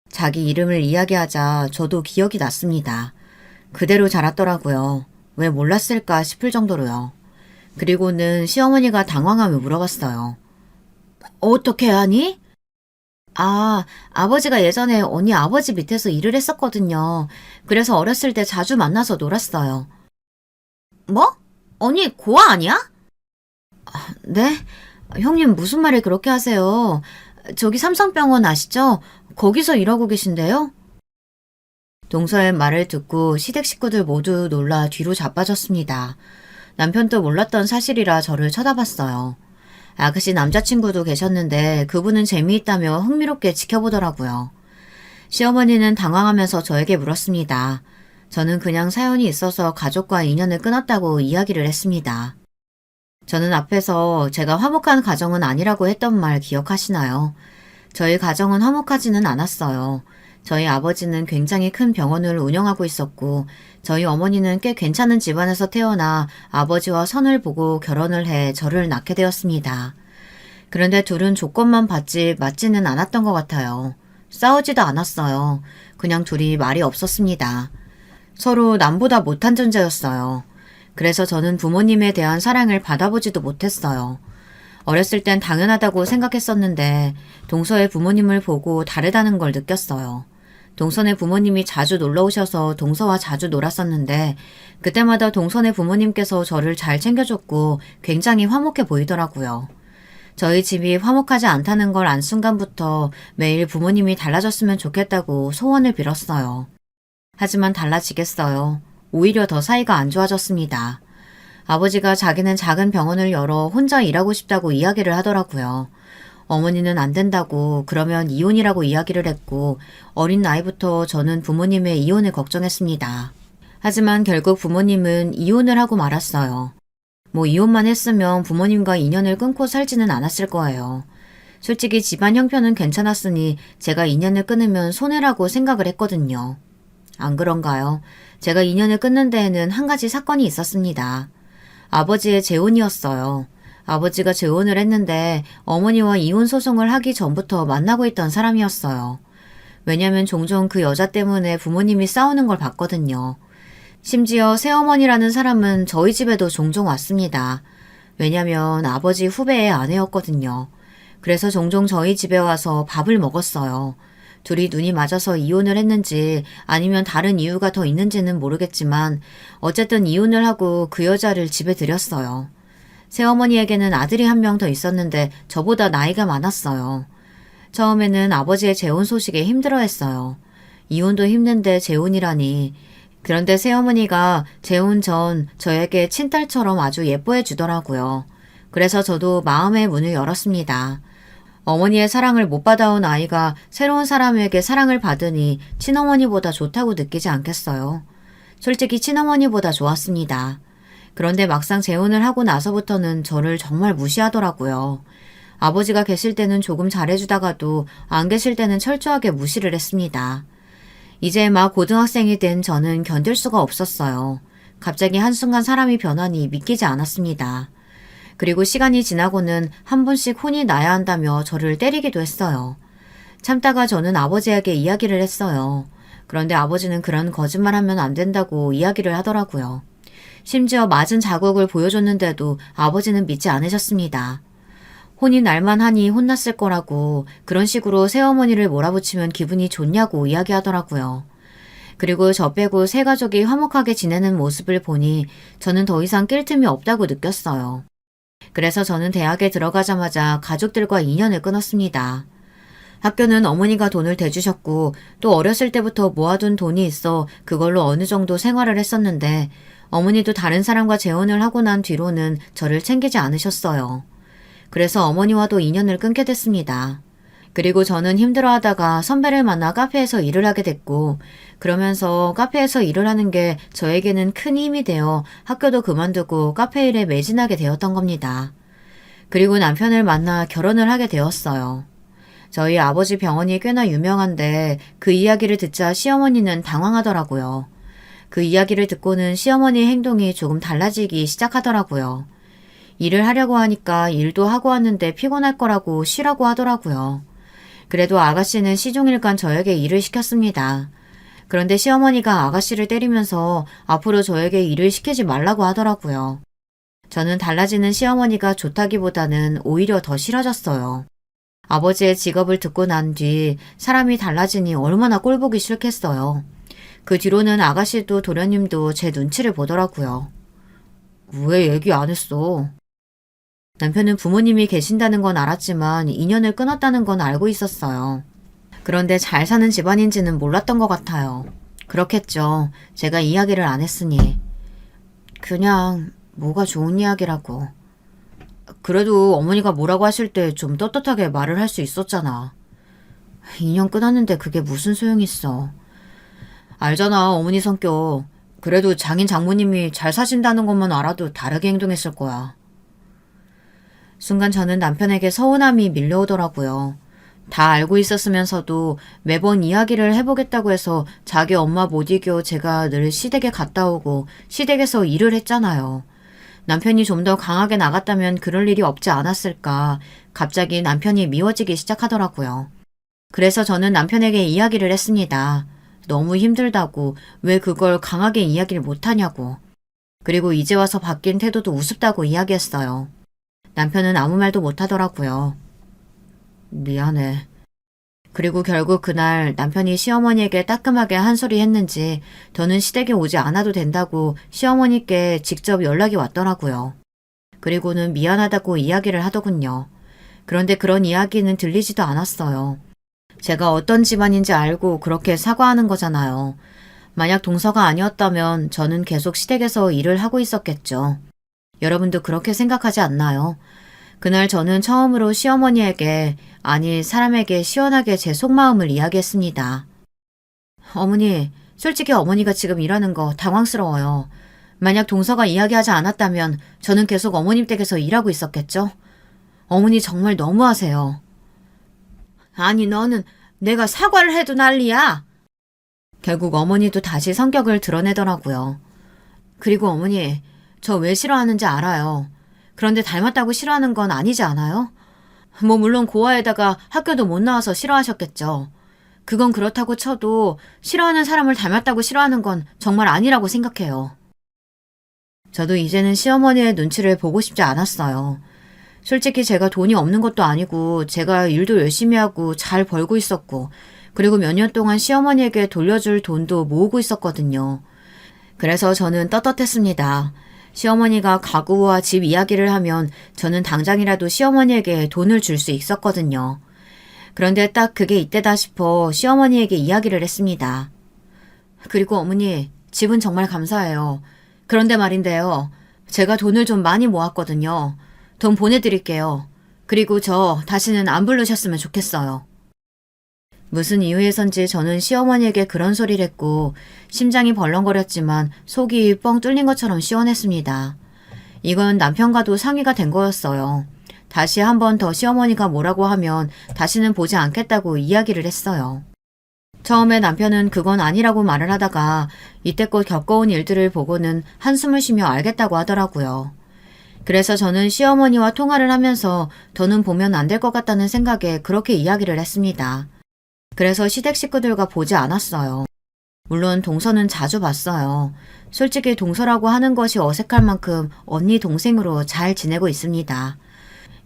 자기 이름을 이야기하자 저도 기억이 났습니다. 그대로 자랐더라고요. 왜 몰랐을까 싶을 정도로요. 그리고는 시어머니가 당황하며 물어봤어요. 어떻게 하니? 아, 아버지가 예전에 언니 아버지 밑에서 일을 했었거든요. 그래서 어렸을 때 자주 만나서 놀았어요. 뭐? 언니 고아 아니야? 네? 형님 무슨 말을 그렇게 하세요? 저기 삼성병원 아시죠? 거기서 일하고 계신데요? 동서의 말을 듣고 시댁 식구들 모두 놀라 뒤로 자빠졌습니다. 남편도 몰랐던 사실이라 저를 쳐다봤어요. 아가씨 남자친구도 계셨는데 그분은 재미있다며 흥미롭게 지켜보더라고요. 시어머니는 당황하면서 저에게 물었습니다. 저는 그냥 사연이 있어서 가족과 인연을 끊었다고 이야기를 했습니다. 저는 앞에서 제가 화목한 가정은 아니라고 했던 말 기억하시나요? 저희 가정은 화목하지는 않았어요. 저희 아버지는 굉장히 큰 병원을 운영하고 있었고 저희 어머니는 꽤 괜찮은 집안에서 태어나 아버지와 선을 보고 결혼을 해 저를 낳게 되었습니다. 그런데 둘은 조건만 받지 맞지는 않았던 것 같아요. 싸우지도 않았어요. 그냥 둘이 말이 없었습니다. 서로 남보다 못한 존재였어요. 그래서 저는 부모님에 대한 사랑을 받아보지도 못했어요. 어렸을 땐 당연하다고 생각했었는데 동서의 부모님을 보고 다르다는 걸 느꼈어요. 동선의 부모님이 자주 놀러 오셔서 동서와 자주 놀았었는데 그때마다 동선의 부모님께서 저를 잘 챙겨줬고 굉장히 화목해 보이더라고요. 저희 집이 화목하지 않다는 걸 안 순간부터 매일 부모님이 달라졌으면 좋겠다고 소원을 빌었어요. 하지만 달라지겠어요. 오히려 더 사이가 안 좋아졌습니다. 아버지가 자기는 작은 병원을 열어 혼자 일하고 싶다고 이야기를 하더라고요. 어머니는 안 된다고 그러면 이혼이라고 이야기를 했고 어린 나이부터 저는 부모님의 이혼을 걱정했습니다. 하지만 결국 부모님은 이혼을 하고 말았어요. 뭐 이혼만 했으면 부모님과 인연을 끊고 살지는 않았을 거예요. 솔직히 집안 형편은 괜찮았으니 제가 인연을 끊으면 손해라고 생각을 했거든요. 안 그런가요? 제가 인연을 끊는 데에는 한 가지 사건이 있었습니다. 아버지의 재혼이었어요. 아버지가 재혼을 했는데 어머니와 이혼 소송을 하기 전부터 만나고 있던 사람이었어요. 왜냐면 종종 그 여자 때문에 부모님이 싸우는 걸 봤거든요. 심지어 새어머니라는 사람은 저희 집에도 종종 왔습니다. 왜냐면 아버지 후배의 아내였거든요. 그래서 종종 저희 집에 와서 밥을 먹었어요. 둘이 눈이 맞아서 이혼을 했는지 아니면 다른 이유가 더 있는지는 모르겠지만 어쨌든 이혼을 하고 그 여자를 집에 들였어요. 새어머니에게는 아들이 한 명 더 있었는데 저보다 나이가 많았어요. 처음에는 아버지의 재혼 소식에 힘들어했어요. 이혼도 힘든데 재혼이라니. 그런데 새어머니가 재혼 전 저에게 친딸처럼 아주 예뻐해 주더라고요. 그래서 저도 마음의 문을 열었습니다. 어머니의 사랑을 못 받아온 아이가 새로운 사람에게 사랑을 받으니 친어머니보다 좋다고 느끼지 않겠어요. 솔직히 친어머니보다 좋았습니다. 그런데 막상 재혼을 하고 나서부터는 저를 정말 무시하더라고요. 아버지가 계실 때는 조금 잘해주다가도 안 계실 때는 철저하게 무시를 했습니다. 이제 막 고등학생이 된 저는 견딜 수가 없었어요. 갑자기 한순간 사람이 변하니 믿기지 않았습니다. 그리고 시간이 지나고는 한 번씩 혼이 나야 한다며 저를 때리기도 했어요. 참다가 저는 아버지에게 이야기를 했어요. 그런데 아버지는 그런 거짓말하면 안 된다고 이야기를 하더라고요. 심지어 맞은 자국을 보여줬는데도 아버지는 믿지 않으셨습니다. 혼이 날만 하니 혼났을 거라고 그런 식으로 새어머니를 몰아붙이면 기분이 좋냐고 이야기하더라고요. 그리고 저 빼고 세 가족이 화목하게 지내는 모습을 보니 저는 더 이상 낄 틈이 없다고 느꼈어요. 그래서 저는 대학에 들어가자마자 가족들과 인연을 끊었습니다. 학교는 어머니가 돈을 대주셨고 또 어렸을 때부터 모아둔 돈이 있어 그걸로 어느 정도 생활을 했었는데 어머니도 다른 사람과 재혼을 하고 난 뒤로는 저를 챙기지 않으셨어요. 그래서 어머니와도 인연을 끊게 됐습니다. 그리고 저는 힘들어하다가 선배를 만나 카페에서 일을 하게 됐고 그러면서 카페에서 일을 하는 게 저에게는 큰 힘이 되어 학교도 그만두고 카페 일에 매진하게 되었던 겁니다. 그리고 남편을 만나 결혼을 하게 되었어요. 저희 아버지 병원이 꽤나 유명한데 그 이야기를 듣자 시어머니는 당황하더라고요. 그 이야기를 듣고는 시어머니의 행동이 조금 달라지기 시작하더라고요. 일을 하려고 하니까 일도 하고 왔는데 피곤할 거라고 쉬라고 하더라고요. 그래도 아가씨는 시종일관 저에게 일을 시켰습니다. 그런데 시어머니가 아가씨를 때리면서 앞으로 저에게 일을 시키지 말라고 하더라고요. 저는 달라지는 시어머니가 좋다기보다는 오히려 더 싫어졌어요. 아버지의 직업을 듣고 난 뒤 사람이 달라지니 얼마나 꼴보기 싫겠어요. 그 뒤로는 아가씨도 도련님도 제 눈치를 보더라고요. 왜 얘기 안 했어? 남편은 부모님이 계신다는 건 알았지만 인연을 끊었다는 건 알고 있었어요. 그런데 잘 사는 집안인지는 몰랐던 것 같아요. 그렇겠죠. 제가 이야기를 안 했으니. 그냥 뭐가 좋은 이야기라고. 그래도 어머니가 뭐라고 하실 때 좀 떳떳하게 말을 할 수 있었잖아. 인연 끊었는데 그게 무슨 소용이 있어. 알잖아, 어머니 성격. 그래도 장인 장모님이 잘 사신다는 것만 알아도 다르게 행동했을 거야. 순간 저는 남편에게 서운함이 밀려오더라고요. 다 알고 있었으면서도 매번 이야기를 해보겠다고 해서 자기 엄마 못 이겨 제가 늘 시댁에 갔다 오고 시댁에서 일을 했잖아요. 남편이 좀 더 강하게 나갔다면 그럴 일이 없지 않았을까. 갑자기 남편이 미워지기 시작하더라고요. 그래서 저는 남편에게 이야기를 했습니다. 너무 힘들다고, 왜 그걸 강하게 이야기를 못하냐고. 그리고 이제 와서 바뀐 태도도 우습다고 이야기했어요. 남편은 아무 말도 못하더라고요. 미안해. 그리고 결국 그날 남편이 시어머니에게 따끔하게 한 소리 했는지 더는 시댁에 오지 않아도 된다고 시어머니께 직접 연락이 왔더라고요. 그리고는 미안하다고 이야기를 하더군요. 그런데 그런 이야기는 들리지도 않았어요. 제가 어떤 집안인지 알고 그렇게 사과하는 거잖아요. 만약 동서가 아니었다면 저는 계속 시댁에서 일을 하고 있었겠죠. 여러분도 그렇게 생각하지 않나요? 그날 저는 처음으로 시어머니에게, 아니 사람에게 시원하게 제 속마음을 이야기했습니다. 어머니, 솔직히 어머니가 지금 일하는 거 당황스러워요. 만약 동서가 이야기하지 않았다면 저는 계속 어머님 댁에서 일하고 있었겠죠? 어머니 정말 너무하세요. 아니 너는 내가 사과를 해도 난리야. 결국 어머니도 다시 성격을 드러내더라고요. 그리고 어머니, 저 왜 싫어하는지 알아요. 그런데 닮았다고 싫어하는 건 아니지 않아요? 물론 고아에다가 학교도 못 나와서 싫어하셨겠죠. 그건 그렇다고 쳐도 싫어하는 사람을 닮았다고 싫어하는 건 정말 아니라고 생각해요. 저도 이제는 시어머니의 눈치를 보고 싶지 않았어요. 솔직히 제가 돈이 없는 것도 아니고 제가 일도 열심히 하고 잘 벌고 있었고 그리고 몇 년 동안 시어머니에게 돌려줄 돈도 모으고 있었거든요. 그래서 저는 떳떳했습니다. 시어머니가 가구와 집 이야기를 하면 저는 당장이라도 시어머니에게 돈을 줄 수 있었거든요. 그런데 딱 그게 이때다 싶어 시어머니에게 이야기를 했습니다. 그리고 어머니, 집은 정말 감사해요. 그런데 말인데요. 제가 돈을 좀 많이 모았거든요. 돈 보내드릴게요. 그리고 저 다시는 안 부르셨으면 좋겠어요. 무슨 이유에선지 저는 시어머니에게 그런 소리를 했고 심장이 벌렁거렸지만 속이 뻥 뚫린 것처럼 시원했습니다. 이건 남편과도 상의가 된 거였어요. 다시 한 번 더 시어머니가 뭐라고 하면 다시는 보지 않겠다고 이야기를 했어요. 처음에 남편은 그건 아니라고 말을 하다가 이때껏 겪어온 일들을 보고는 한숨을 쉬며 알겠다고 하더라고요. 그래서 저는 시어머니와 통화를 하면서 더는 보면 안 될 것 같다는 생각에 그렇게 이야기를 했습니다. 그래서 시댁 식구들과 보지 않았어요. 물론 동서는 자주 봤어요. 솔직히 동서라고 하는 것이 어색할 만큼 언니 동생으로 잘 지내고 있습니다.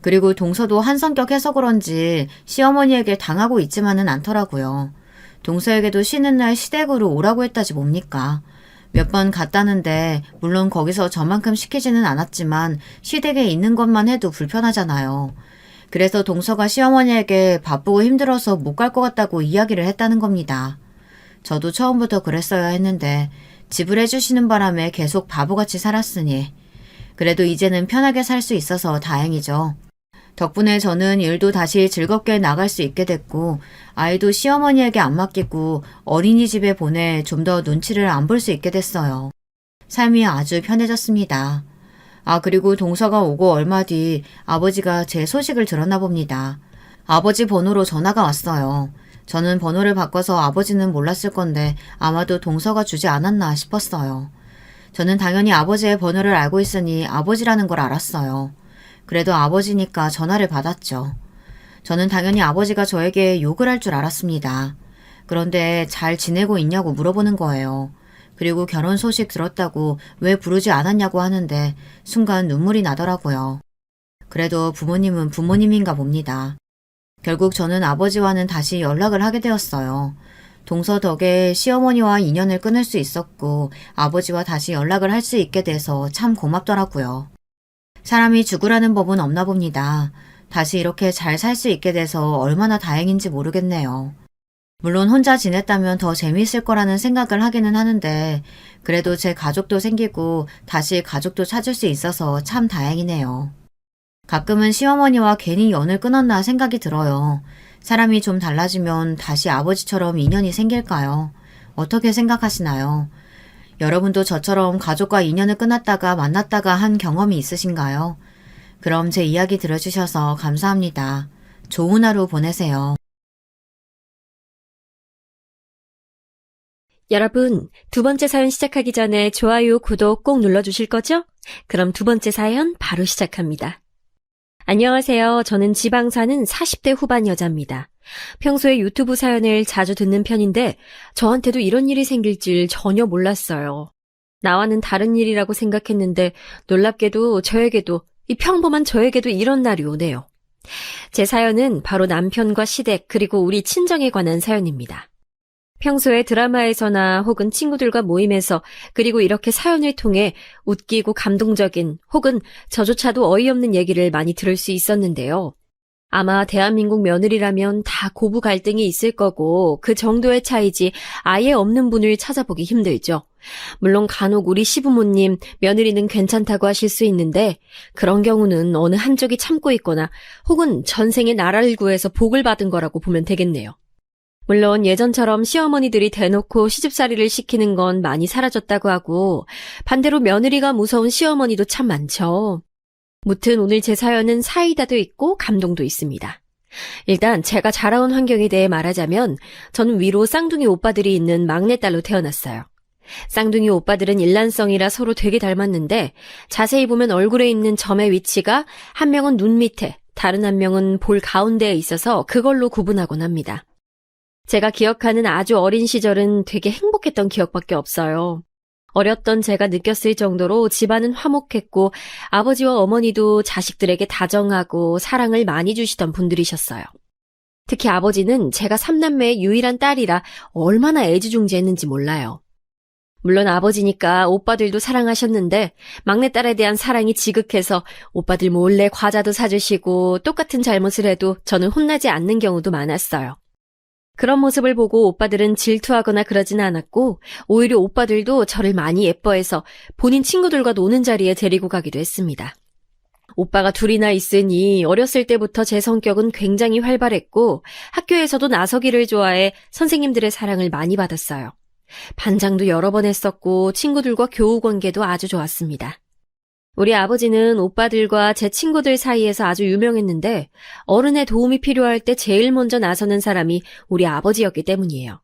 그리고 동서도 한성격해서 그런지 시어머니에게 당하고 있지만은 않더라고요. 동서에게도 쉬는 날 시댁으로 오라고 했다지 뭡니까. 몇 번 갔다는데 물론 거기서 저만큼 시키지는 않았지만 시댁에 있는 것만 해도 불편하잖아요. 그래서 동서가 시어머니에게 바쁘고 힘들어서 못 갈 것 같다고 이야기를 했다는 겁니다. 저도 처음부터 그랬어야 했는데 지불해 주시는 바람에 계속 바보같이 살았으니 그래도 이제는 편하게 살 수 있어서 다행이죠. 덕분에 저는 일도 다시 즐겁게 나갈 수 있게 됐고 아이도 시어머니에게 안 맡기고 어린이집에 보내 좀 더 눈치를 안 볼 수 있게 됐어요. 삶이 아주 편해졌습니다. 그리고 동서가 오고 얼마 뒤 아버지가 제 소식을 들었나 봅니다. 아버지 번호로 전화가 왔어요. 저는 번호를 바꿔서 아버지는 몰랐을 건데 아마도 동서가 주지 않았나 싶었어요. 저는 당연히 아버지의 번호를 알고 있으니 아버지라는 걸 알았어요. 그래도 아버지니까 전화를 받았죠. 저는 당연히 아버지가 저에게 욕을 할 줄 알았습니다. 그런데 잘 지내고 있냐고 물어보는 거예요. 그리고 결혼 소식 들었다고 왜 부르지 않았냐고 하는데 순간 눈물이 나더라고요. 그래도 부모님은 부모님인가 봅니다. 결국 저는 아버지와는 다시 연락을 하게 되었어요. 동서 덕에 시어머니와 인연을 끊을 수 있었고 아버지와 다시 연락을 할 수 있게 돼서 참 고맙더라고요. 사람이 죽으라는 법은 없나 봅니다. 다시 이렇게 잘 살 수 있게 돼서 얼마나 다행인지 모르겠네요. 물론 혼자 지냈다면 더 재미있을 거라는 생각을 하기는 하는데 그래도 제 가족도 생기고 다시 가족도 찾을 수 있어서 참 다행이네요. 가끔은 시어머니와 괜히 연을 끊었나 생각이 들어요. 사람이 좀 달라지면 다시 아버지처럼 인연이 생길까요? 어떻게 생각하시나요? 여러분도 저처럼 가족과 인연을 끊었다가 만났다가 한 경험이 있으신가요? 그럼 제 이야기 들어주셔서 감사합니다. 좋은 하루 보내세요. 여러분, 두 번째 사연 시작하기 전에 좋아요, 구독 꼭 눌러주실 거죠? 그럼 두 번째 사연 바로 시작합니다. 안녕하세요. 저는 지방 사는 40대 후반 여자입니다. 평소에 유튜브 사연을 자주 듣는 편인데 저한테도 이런 일이 생길 줄 전혀 몰랐어요. 나와는 다른 일이라고 생각했는데 놀랍게도 저에게도, 이 평범한 저에게도 이런 날이 오네요. 제 사연은 바로 남편과 시댁 그리고 우리 친정에 관한 사연입니다. 평소에 드라마에서나 혹은 친구들과 모임에서 그리고 이렇게 사연을 통해 웃기고 감동적인 혹은 저조차도 어이없는 얘기를 많이 들을 수 있었는데요. 아마 대한민국 며느리라면 다 고부 갈등이 있을 거고 그 정도의 차이지 아예 없는 분을 찾아보기 힘들죠. 물론 간혹 우리 시부모님, 며느리는 괜찮다고 하실 수 있는데 그런 경우는 어느 한쪽이 참고 있거나 혹은 전생에 나라를 구해서 복을 받은 거라고 보면 되겠네요. 물론 예전처럼 시어머니들이 대놓고 시집살이를 시키는 건 많이 사라졌다고 하고 반대로 며느리가 무서운 시어머니도 참 많죠. 무튼 오늘 제 사연은 사이다도 있고 감동도 있습니다. 일단 제가 자라온 환경에 대해 말하자면 저는 위로 쌍둥이 오빠들이 있는 막내딸로 태어났어요. 쌍둥이 오빠들은 일란성이라 서로 되게 닮았는데 자세히 보면 얼굴에 있는 점의 위치가 한 명은 눈 밑에, 다른 한 명은 볼 가운데에 있어서 그걸로 구분하곤 합니다. 제가 기억하는 아주 어린 시절은 되게 행복했던 기억밖에 없어요. 어렸던 제가 느꼈을 정도로 집안은 화목했고 아버지와 어머니도 자식들에게 다정하고 사랑을 많이 주시던 분들이셨어요. 특히 아버지는 제가 3남매의 유일한 딸이라 얼마나 애지중지했는지 몰라요. 물론 아버지니까 오빠들도 사랑하셨는데 막내딸에 대한 사랑이 지극해서 오빠들 몰래 과자도 사주시고 똑같은 잘못을 해도 저는 혼나지 않는 경우도 많았어요. 그런 모습을 보고 오빠들은 질투하거나 그러진 않았고 오히려 오빠들도 저를 많이 예뻐해서 본인 친구들과 노는 자리에 데리고 가기도 했습니다. 오빠가 둘이나 있으니 어렸을 때부터 제 성격은 굉장히 활발했고 학교에서도 나서기를 좋아해 선생님들의 사랑을 많이 받았어요. 반장도 여러 번 했었고 친구들과 교우 관계도 아주 좋았습니다. 우리 아버지는 오빠들과 제 친구들 사이에서 아주 유명했는데 어른의 도움이 필요할 때 제일 먼저 나서는 사람이 우리 아버지였기 때문이에요.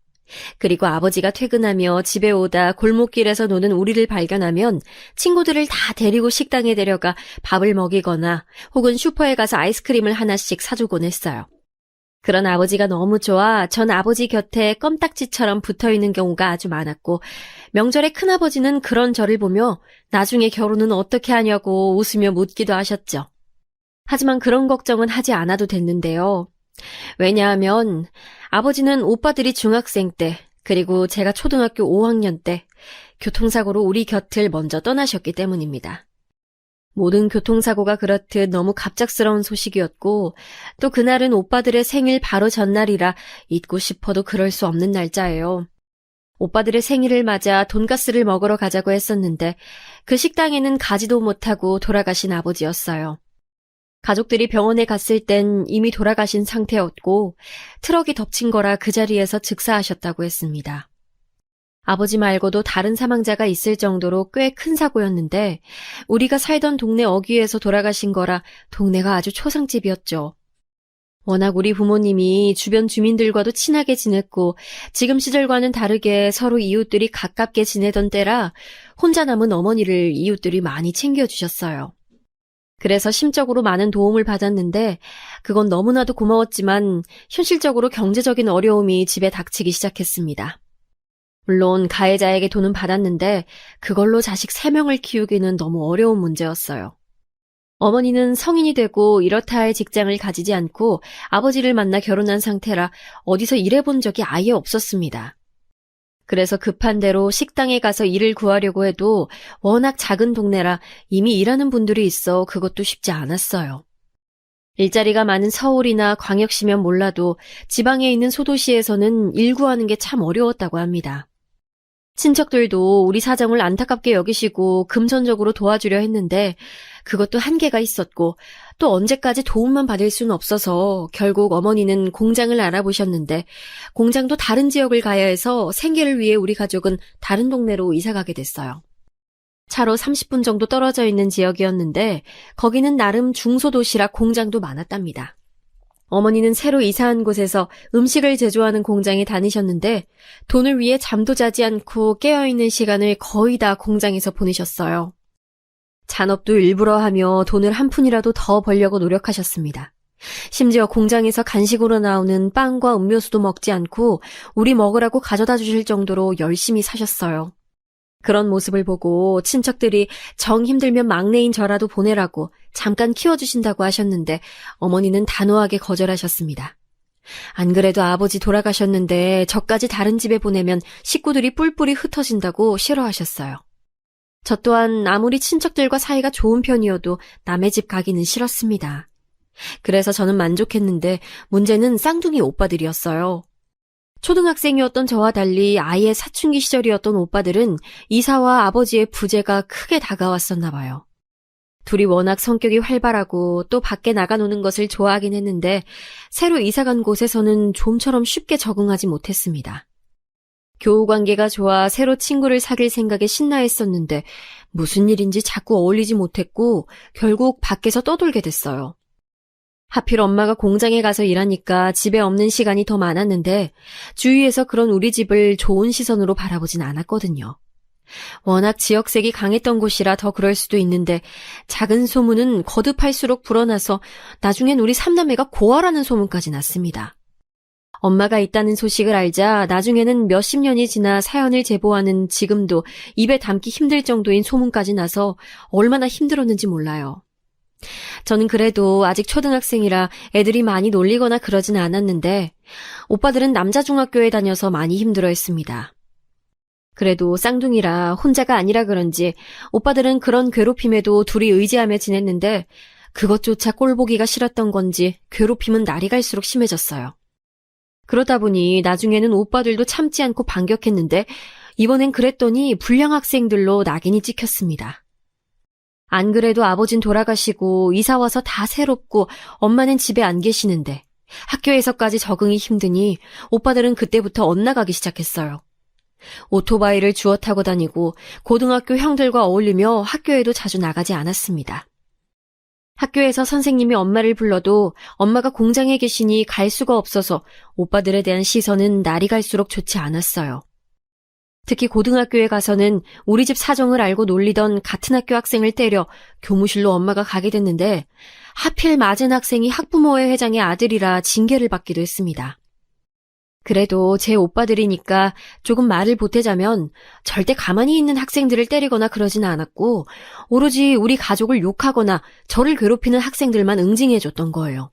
그리고 아버지가 퇴근하며 집에 오다 골목길에서 노는 우리를 발견하면 친구들을 다 데리고 식당에 데려가 밥을 먹이거나 혹은 슈퍼에 가서 아이스크림을 하나씩 사주곤 했어요. 그런 아버지가 너무 좋아 전 아버지 곁에 껌딱지처럼 붙어있는 경우가 아주 많았고 명절에 큰아버지는 그런 저를 보며 나중에 결혼은 어떻게 하냐고 웃으며 묻기도 하셨죠. 하지만 그런 걱정은 하지 않아도 됐는데요. 왜냐하면 아버지는 오빠들이 중학생 때 그리고 제가 초등학교 5학년 때 교통사고로 우리 곁을 먼저 떠나셨기 때문입니다. 모든 교통사고가 그렇듯 너무 갑작스러운 소식이었고 또 그날은 오빠들의 생일 바로 전날이라 잊고 싶어도 그럴 수 없는 날짜예요. 오빠들의 생일을 맞아 돈가스를 먹으러 가자고 했었는데 그 식당에는 가지도 못하고 돌아가신 아버지였어요. 가족들이 병원에 갔을 땐 이미 돌아가신 상태였고 트럭이 덮친 거라 그 자리에서 즉사하셨다고 했습니다. 아버지 말고도 다른 사망자가 있을 정도로 꽤 큰 사고였는데 우리가 살던 동네 어귀에서 돌아가신 거라 동네가 아주 초상집이었죠. 워낙 우리 부모님이 주변 주민들과도 친하게 지냈고 지금 시절과는 다르게 서로 이웃들이 가깝게 지내던 때라 혼자 남은 어머니를 이웃들이 많이 챙겨주셨어요. 그래서 심적으로 많은 도움을 받았는데 그건 너무나도 고마웠지만 현실적으로 경제적인 어려움이 집에 닥치기 시작했습니다. 물론 가해자에게 돈은 받았는데 그걸로 자식 3명을 키우기는 너무 어려운 문제였어요. 어머니는 성인이 되고 이렇다 할 직장을 가지지 않고 아버지를 만나 결혼한 상태라 어디서 일해본 적이 아예 없었습니다. 그래서 급한 대로 식당에 가서 일을 구하려고 해도 워낙 작은 동네라 이미 일하는 분들이 있어 그것도 쉽지 않았어요. 일자리가 많은 서울이나 광역시면 몰라도 지방에 있는 소도시에서는 일 구하는 게 참 어려웠다고 합니다. 친척들도 우리 사정을 안타깝게 여기시고 금전적으로 도와주려 했는데 그것도 한계가 있었고 또 언제까지 도움만 받을 수는 없어서 결국 어머니는 공장을 알아보셨는데 공장도 다른 지역을 가야 해서 생계를 위해 우리 가족은 다른 동네로 이사가게 됐어요. 차로 30분 정도 떨어져 있는 지역이었는데 거기는 나름 중소도시라 공장도 많았답니다. 어머니는 새로 이사한 곳에서 음식을 제조하는 공장에 다니셨는데 돈을 위해 잠도 자지 않고 깨어있는 시간을 거의 다 공장에서 보내셨어요. 잔업도 일부러 하며 돈을 한 푼이라도 더 벌려고 노력하셨습니다. 심지어 공장에서 간식으로 나오는 빵과 음료수도 먹지 않고 우리 먹으라고 가져다 주실 정도로 열심히 사셨어요. 그런 모습을 보고 친척들이 정 힘들면 막내인 저라도 보내라고 잠깐 키워주신다고 하셨는데 어머니는 단호하게 거절하셨습니다. 안 그래도 아버지 돌아가셨는데 저까지 다른 집에 보내면 식구들이 뿔뿔이 흩어진다고 싫어하셨어요. 저 또한 아무리 친척들과 사이가 좋은 편이어도 남의 집 가기는 싫었습니다. 그래서 저는 만족했는데 문제는 쌍둥이 오빠들이었어요. 초등학생이었던 저와 달리 아이의 사춘기 시절이었던 오빠들은 이사와 아버지의 부재가 크게 다가왔었나 봐요. 둘이 워낙 성격이 활발하고 또 밖에 나가 노는 것을 좋아하긴 했는데 새로 이사간 곳에서는 좀처럼 쉽게 적응하지 못했습니다. 교우 관계가 좋아 새로 친구를 사귈 생각에 신나했었는데 무슨 일인지 자꾸 어울리지 못했고 결국 밖에서 떠돌게 됐어요. 하필 엄마가 공장에 가서 일하니까 집에 없는 시간이 더 많았는데 주위에서 그런 우리 집을 좋은 시선으로 바라보진 않았거든요. 워낙 지역색이 강했던 곳이라 더 그럴 수도 있는데 작은 소문은 거듭할수록 불어나서 나중엔 우리 삼남매가 고아라는 소문까지 났습니다. 엄마가 있다는 소식을 알자 나중에는 몇십 년이 지나 사연을 제보하는 지금도 입에 담기 힘들 정도인 소문까지 나서 얼마나 힘들었는지 몰라요. 저는 그래도 아직 초등학생이라 애들이 많이 놀리거나 그러진 않았는데 오빠들은 남자 중학교에 다녀서 많이 힘들어했습니다. 그래도 쌍둥이라 혼자가 아니라 그런지 오빠들은 그런 괴롭힘에도 둘이 의지하며 지냈는데 그것조차 꼴보기가 싫었던 건지 괴롭힘은 날이 갈수록 심해졌어요. 그러다 보니 나중에는 오빠들도 참지 않고 반격했는데 이번엔 그랬더니 불량 학생들로 낙인이 찍혔습니다. 안 그래도 아버진 돌아가시고 이사와서 다 새롭고 엄마는 집에 안 계시는데 학교에서까지 적응이 힘드니 오빠들은 그때부터 엇나가기 시작했어요. 오토바이를 주워 타고 다니고 고등학교 형들과 어울리며 학교에도 자주 나가지 않았습니다. 학교에서 선생님이 엄마를 불러도 엄마가 공장에 계시니 갈 수가 없어서 오빠들에 대한 시선은 날이 갈수록 좋지 않았어요. 특히 고등학교에 가서는 우리 집 사정을 알고 놀리던 같은 학교 학생을 때려 교무실로 엄마가 가게 됐는데 하필 맞은 학생이 학부모회 회장의 아들이라 징계를 받기도 했습니다. 그래도 제 오빠들이니까 조금 말을 보태자면 절대 가만히 있는 학생들을 때리거나 그러진 않았고 오로지 우리 가족을 욕하거나 저를 괴롭히는 학생들만 응징해줬던 거예요.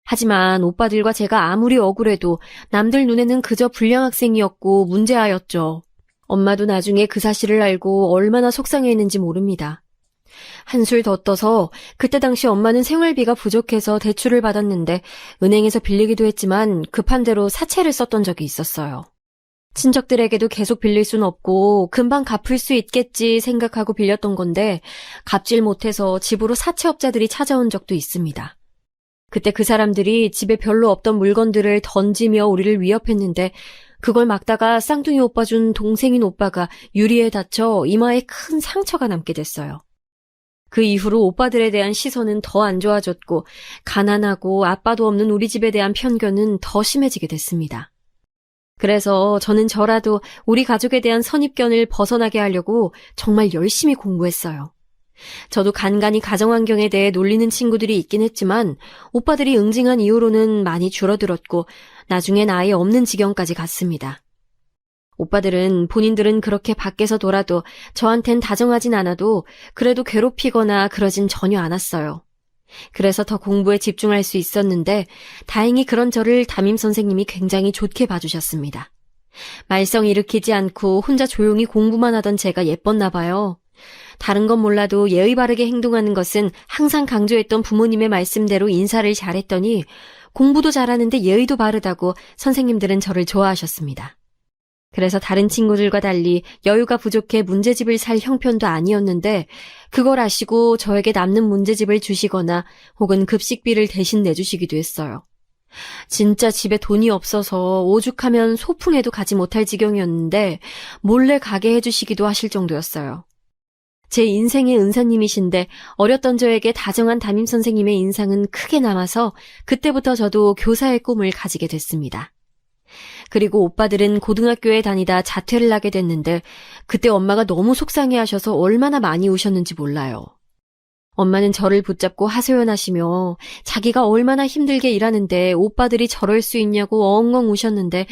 하지만 오빠들과 제가 아무리 억울해도 남들 눈에는 그저 불량 학생이었고 문제아였죠. 엄마도 나중에 그 사실을 알고 얼마나 속상해했는지 모릅니다. 한술 더 떠서 그때 당시 엄마는 생활비가 부족해서 대출을 받았는데 은행에서 빌리기도 했지만 급한 대로 사채를 썼던 적이 있었어요. 친척들에게도 계속 빌릴 순 없고 금방 갚을 수 있겠지 생각하고 빌렸던 건데 갚질 못해서 집으로 사채업자들이 찾아온 적도 있습니다. 그때 그 사람들이 집에 별로 없던 물건들을 던지며 우리를 위협했는데 그걸 막다가 쌍둥이 오빠 준 동생인 오빠가 유리에 다쳐 이마에 큰 상처가 남게 됐어요. 그 이후로 오빠들에 대한 시선은 더 안 좋아졌고 가난하고 아빠도 없는 우리 집에 대한 편견은 더 심해지게 됐습니다. 그래서 저는 저라도 우리 가족에 대한 선입견을 벗어나게 하려고 정말 열심히 공부했어요. 저도 간간히 가정환경에 대해 놀리는 친구들이 있긴 했지만 오빠들이 응징한 이후로는 많이 줄어들었고 나중엔 아예 없는 지경까지 갔습니다. 오빠들은 본인들은 그렇게 밖에서 놀아도 저한텐 다정하진 않아도 그래도 괴롭히거나 그러진 전혀 않았어요. 그래서 더 공부에 집중할 수 있었는데 다행히 그런 저를 담임 선생님이 굉장히 좋게 봐주셨습니다. 말썽 일으키지 않고 혼자 조용히 공부만 하던 제가 예뻤나 봐요. 다른 건 몰라도 예의 바르게 행동하는 것은 항상 강조했던 부모님의 말씀대로 인사를 잘했더니 공부도 잘하는데 예의도 바르다고 선생님들은 저를 좋아하셨습니다. 그래서 다른 친구들과 달리 여유가 부족해 문제집을 살 형편도 아니었는데 그걸 아시고 저에게 남는 문제집을 주시거나 혹은 급식비를 대신 내주시기도 했어요. 진짜 집에 돈이 없어서 오죽하면 소풍에도 가지 못할 지경이었는데 몰래 가게 해주시기도 하실 정도였어요. 제 인생의 은사님이신데 어렸던 저에게 다정한 담임선생님의 인상은 크게 남아서 그때부터 저도 교사의 꿈을 가지게 됐습니다. 그리고 오빠들은 고등학교에 다니다 자퇴를 하게 됐는데 그때 엄마가 너무 속상해하셔서 얼마나 많이 우셨는지 몰라요. 엄마는 저를 붙잡고 하소연하시며 자기가 얼마나 힘들게 일하는데 오빠들이 저럴 수 있냐고 엉엉 우셨는데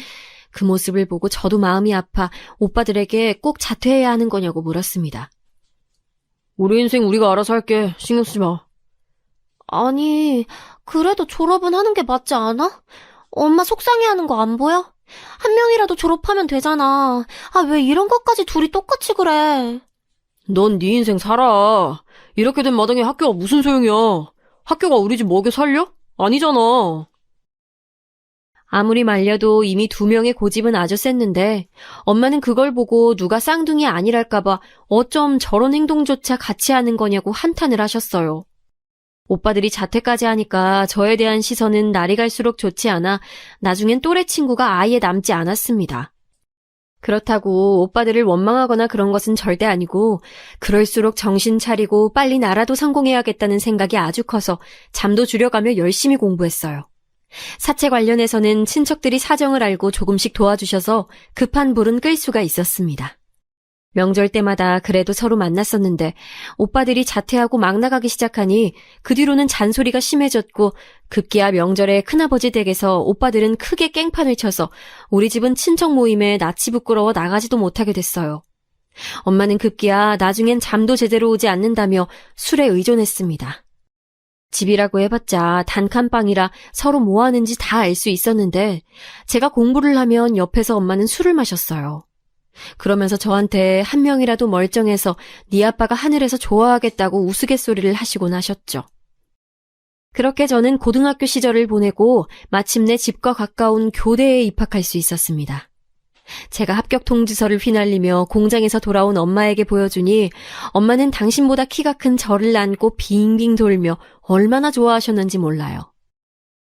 그 모습을 보고 저도 마음이 아파 오빠들에게 꼭 자퇴해야 하는 거냐고 물었습니다. 우리 인생 우리가 알아서 할게. 신경 쓰지 마. 아니, 그래도 졸업은 하는 게 맞지 않아? 엄마 속상해하는 거 안 보여? 한 명이라도 졸업하면 되잖아. 아, 왜 이런 것까지 둘이 똑같이 그래? 넌 네 인생 살아. 이렇게 된 마당에 학교가 무슨 소용이야. 학교가 우리 집 먹여 살려? 아니잖아. 아무리 말려도 이미 2명의 고집은 아주 셌는데 엄마는 그걸 보고 누가 쌍둥이 아니랄까봐 어쩜 저런 행동조차 같이 하는 거냐고 한탄을 하셨어요. 오빠들이 자퇴까지 하니까 저에 대한 시선은 날이 갈수록 좋지 않아 나중엔 또래 친구가 아예 남지 않았습니다. 그렇다고 오빠들을 원망하거나 그런 것은 절대 아니고 그럴수록 정신 차리고 빨리 나라도 성공해야겠다는 생각이 아주 커서 잠도 줄여가며 열심히 공부했어요. 사채 관련해서는 친척들이 사정을 알고 조금씩 도와주셔서 급한 불은 끌 수가 있었습니다. 명절 때마다 그래도 서로 만났었는데 오빠들이 자퇴하고 막 나가기 시작하니 그 뒤로는 잔소리가 심해졌고 급기야 명절에 큰아버지 댁에서 오빠들은 크게 깽판을 쳐서 우리 집은 친척 모임에 낯이 부끄러워 나가지도 못하게 됐어요. 엄마는 급기야 나중엔 잠도 제대로 오지 않는다며 술에 의존했습니다. 집이라고 해봤자 단칸방이라 서로 뭐 하는지 다 알 수 있었는데 제가 공부를 하면 옆에서 엄마는 술을 마셨어요. 그러면서 저한테 한 명이라도 멀쩡해서 네 아빠가 하늘에서 좋아하겠다고 우스갯소리를 하시곤 하셨죠. 그렇게 저는 고등학교 시절을 보내고 마침내 집과 가까운 교대에 입학할 수 있었습니다. 제가 합격 통지서를 휘날리며 공장에서 돌아온 엄마에게 보여주니 엄마는 당신보다 키가 큰 저를 안고 빙빙 돌며 얼마나 좋아하셨는지 몰라요.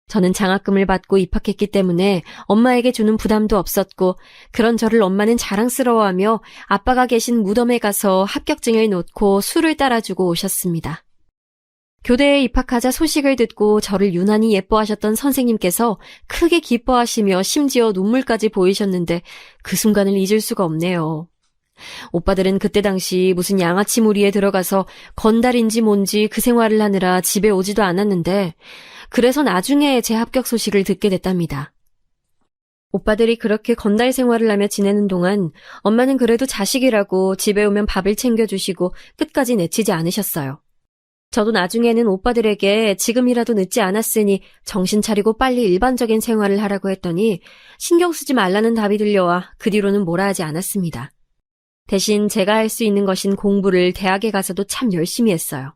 저는 장학금을 받고 입학했기 때문에 엄마에게 주는 부담도 없었고 그런 저를 엄마는 자랑스러워하며 아빠가 계신 무덤에 가서 합격증을 놓고 술을 따라주고 오셨습니다. 교대에 입학하자 소식을 듣고 저를 유난히 예뻐하셨던 선생님께서 크게 기뻐하시며 심지어 눈물까지 보이셨는데 그 순간을 잊을 수가 없네요. 오빠들은 그때 당시 무슨 양아치 무리에 들어가서 건달인지 뭔지 그 생활을 하느라 집에 오지도 않았는데 그래서 나중에 제 합격 소식을 듣게 됐답니다. 오빠들이 그렇게 건달 생활을 하며 지내는 동안 엄마는 그래도 자식이라고 집에 오면 밥을 챙겨주시고 끝까지 내치지 않으셨어요. 저도 나중에는 오빠들에게 지금이라도 늦지 않았으니 정신 차리고 빨리 일반적인 생활을 하라고 했더니 신경 쓰지 말라는 답이 들려와 그 뒤로는 뭐라 하지 않았습니다. 대신 제가 할 수 있는 것인 공부를 대학에 가서도 참 열심히 했어요.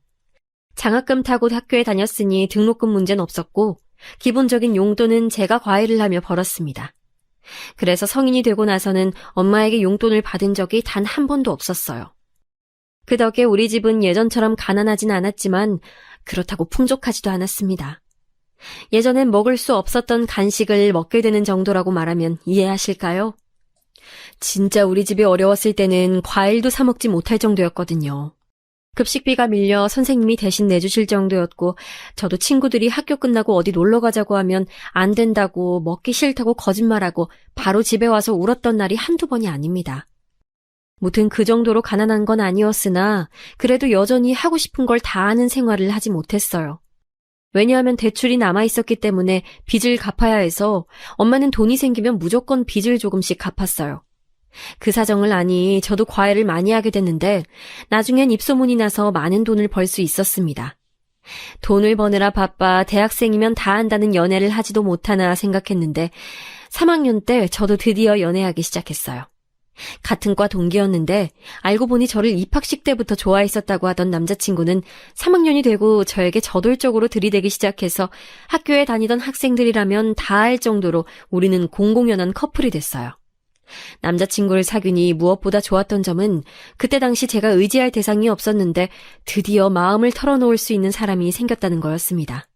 장학금 타고 학교에 다녔으니 등록금 문제는 없었고 기본적인 용돈은 제가 과외를 하며 벌었습니다. 그래서 성인이 되고 나서는 엄마에게 용돈을 받은 적이 단 한 번도 없었어요. 그 덕에 우리 집은 예전처럼 가난하진 않았지만 그렇다고 풍족하지도 않았습니다. 예전엔 먹을 수 없었던 간식을 먹게 되는 정도라고 말하면 이해하실까요? 진짜 우리 집이 어려웠을 때는 과일도 사 먹지 못할 정도였거든요. 급식비가 밀려 선생님이 대신 내주실 정도였고 저도 친구들이 학교 끝나고 어디 놀러 가자고 하면 안 된다고 먹기 싫다고 거짓말하고 바로 집에 와서 울었던 날이 한두 번이 아닙니다. 무튼 그 정도로 가난한 건 아니었으나 그래도 여전히 하고 싶은 걸 다 하는 생활을 하지 못했어요. 왜냐하면 대출이 남아있었기 때문에 빚을 갚아야 해서 엄마는 돈이 생기면 무조건 빚을 조금씩 갚았어요. 그 사정을 아니 저도 과외를 많이 하게 됐는데 나중엔 입소문이 나서 많은 돈을 벌 수 있었습니다. 돈을 버느라 바빠 대학생이면 다 한다는 연애를 하지도 못하나 생각했는데 3학년 때 저도 드디어 연애하기 시작했어요. 같은 과 동기였는데 알고 보니 저를 입학식 때부터 좋아했었다고 하던 남자친구는 3학년이 되고 저에게 저돌적으로 들이대기 시작해서 학교에 다니던 학생들이라면 다 알 정도로 우리는 공공연한 커플이 됐어요. 남자친구를 사귀니 무엇보다 좋았던 점은 그때 당시 제가 의지할 대상이 없었는데 드디어 마음을 털어놓을 수 있는 사람이 생겼다는 거였습니다.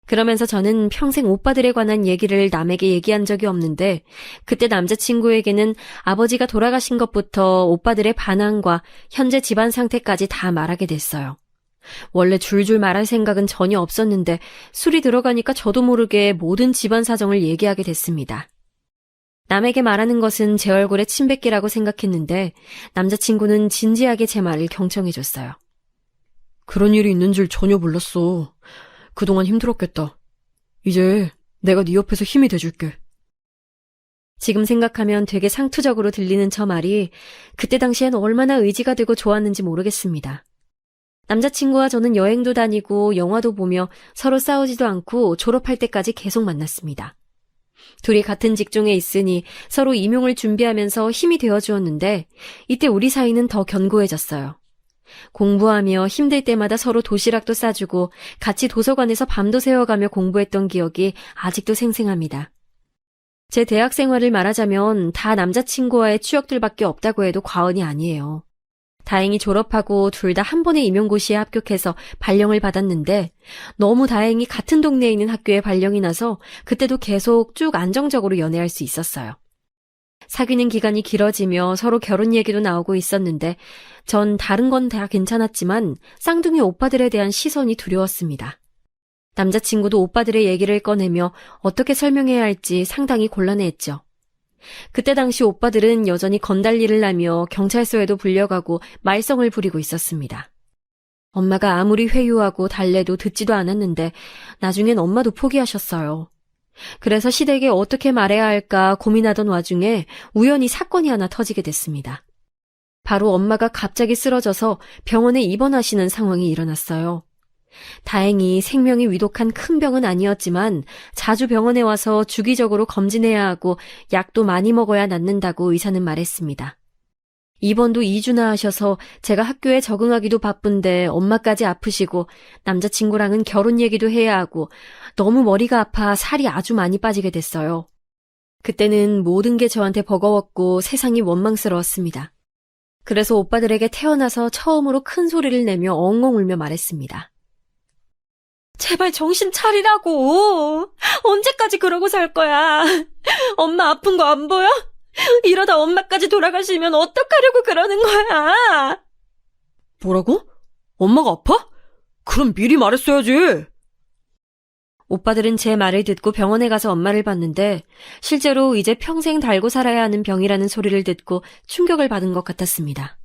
그러면서 저는 평생 오빠들에 관한 얘기를 남에게 얘기한 적이 없는데 그때 남자친구에게는 아버지가 돌아가신 것부터 오빠들의 반항과 현재 집안 상태까지 다 말하게 됐어요. 원래 줄줄 말할 생각은 전혀 없었는데 술이 들어가니까 저도 모르게 모든 집안 사정을 얘기하게 됐습니다. 남에게 말하는 것은 제 얼굴에 침 뱉기라고 생각했는데 남자친구는 진지하게 제 말을 경청해줬어요. 그런 일이 있는 줄 전혀 몰랐어. 그동안 힘들었겠다. 이제 내가 네 옆에서 힘이 돼줄게. 지금 생각하면 되게 상투적으로 들리는 저 말이 그때 당시엔 얼마나 의지가 되고 좋았는지 모르겠습니다. 남자친구와 저는 여행도 다니고 영화도 보며 서로 싸우지도 않고 졸업할 때까지 계속 만났습니다. 둘이 같은 직종에 있으니 서로 임용을 준비하면서 힘이 되어주었는데 이때 우리 사이는 더 견고해졌어요. 공부하며 힘들 때마다 서로 도시락도 싸주고 같이 도서관에서 밤도 새워가며 공부했던 기억이 아직도 생생합니다. 제 대학 생활을 말하자면 다 남자친구와의 추억들밖에 없다고 해도 과언이 아니에요. 다행히 졸업하고 둘 다 한 번에 임용고시에 합격해서 발령을 받았는데 너무 다행히 같은 동네에 있는 학교에 발령이 나서 그때도 계속 쭉 안정적으로 연애할 수 있었어요. 사귀는 기간이 길어지며 서로 결혼 얘기도 나오고 있었는데 전 다른 건 다 괜찮았지만 쌍둥이 오빠들에 대한 시선이 두려웠습니다. 남자친구도 오빠들의 얘기를 꺼내며 어떻게 설명해야 할지 상당히 곤란해했죠. 그때 당시 오빠들은 여전히 건달일을 하며 경찰서에도 불려가고 말썽을 부리고 있었습니다. 엄마가 아무리 회유하고 달래도 듣지도 않았는데 나중엔 엄마도 포기하셨어요. 그래서 시댁에 어떻게 말해야 할까 고민하던 와중에 우연히 사건이 하나 터지게 됐습니다. 바로 엄마가 갑자기 쓰러져서 병원에 입원하시는 상황이 일어났어요. 다행히 생명이 위독한 큰 병은 아니었지만 자주 병원에 와서 주기적으로 검진해야 하고 약도 많이 먹어야 낫는다고 의사는 말했습니다. 입원도 2주나 하셔서 제가 학교에 적응하기도 바쁜데 엄마까지 아프시고 남자친구랑은 결혼 얘기도 해야 하고 너무 머리가 아파 살이 아주 많이 빠지게 됐어요. 그때는 모든 게 저한테 버거웠고 세상이 원망스러웠습니다. 그래서 오빠들에게 태어나서 처음으로 큰 소리를 내며 엉엉 울며 말했습니다. 제발 정신 차리라고. 언제까지 그러고 살 거야. 엄마 아픈 거 안 보여? 이러다 엄마까지 돌아가시면 어떡하려고 그러는 거야. 뭐라고? 엄마가 아파? 그럼 미리 말했어야지. 오빠들은 제 말을 듣고 병원에 가서 엄마를 봤는데 실제로 이제 평생 달고 살아야 하는 병이라는 소리를 듣고 충격을 받은 것 같았습니다.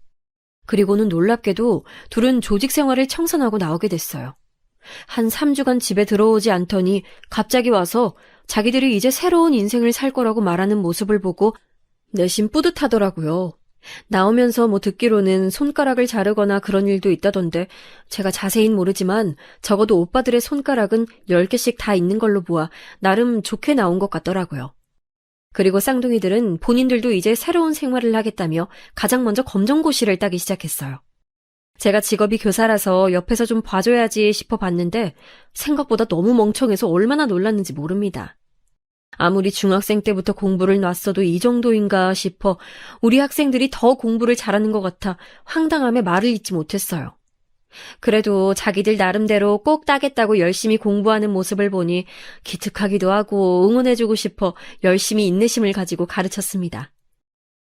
그리고는 놀랍게도 둘은 조직 생활을 청산하고 나오게 됐어요. 한 3주간 집에 들어오지 않더니 갑자기 와서 자기들이 이제 새로운 인생을 살 거라고 말하는 모습을 보고 내심 뿌듯하더라고요. 나오면서 듣기로는 손가락을 자르거나 그런 일도 있다던데 제가 자세히는 모르지만 적어도 오빠들의 손가락은 10개씩 다 있는 걸로 보아 나름 좋게 나온 것 같더라고요. 그리고 쌍둥이들은 본인들도 이제 새로운 생활을 하겠다며 가장 먼저 검정고시를 따기 시작했어요. 제가 직업이 교사라서 옆에서 좀 봐줘야지 싶어 봤는데 생각보다 너무 멍청해서 얼마나 놀랐는지 모릅니다. 아무리 중학생 때부터 공부를 놨어도 이 정도인가 싶어 우리 학생들이 더 공부를 잘하는 것 같아 황당함에 말을 잇지 못했어요. 그래도 자기들 나름대로 꼭 따겠다고 열심히 공부하는 모습을 보니 기특하기도 하고 응원해주고 싶어 열심히 인내심을 가지고 가르쳤습니다.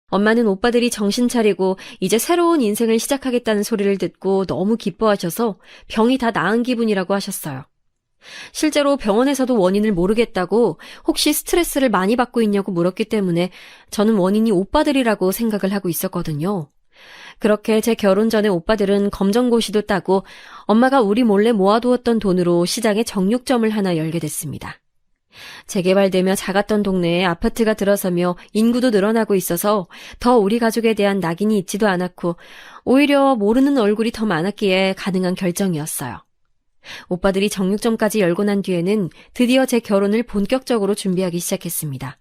엄마는 오빠들이 정신 차리고 이제 새로운 인생을 시작하겠다는 소리를 듣고 너무 기뻐하셔서 병이 다 나은 기분이라고 하셨어요. 실제로 병원에서도 원인을 모르겠다고 혹시 스트레스를 많이 받고 있냐고 물었기 때문에 저는 원인이 오빠들이라고 생각을 하고 있었거든요. 그렇게 제 결혼 전에 오빠들은 검정고시도 따고 엄마가 우리 몰래 모아두었던 돈으로 시장에 정육점을 하나 열게 됐습니다. 재개발되며 작았던 동네에 아파트가 들어서며 인구도 늘어나고 있어서 더 우리 가족에 대한 낙인이 있지도 않았고 오히려 모르는 얼굴이 더 많았기에 가능한 결정이었어요. 오빠들이 정육점까지 열고 난 뒤에는 드디어 제 결혼을 본격적으로 준비하기 시작했습니다.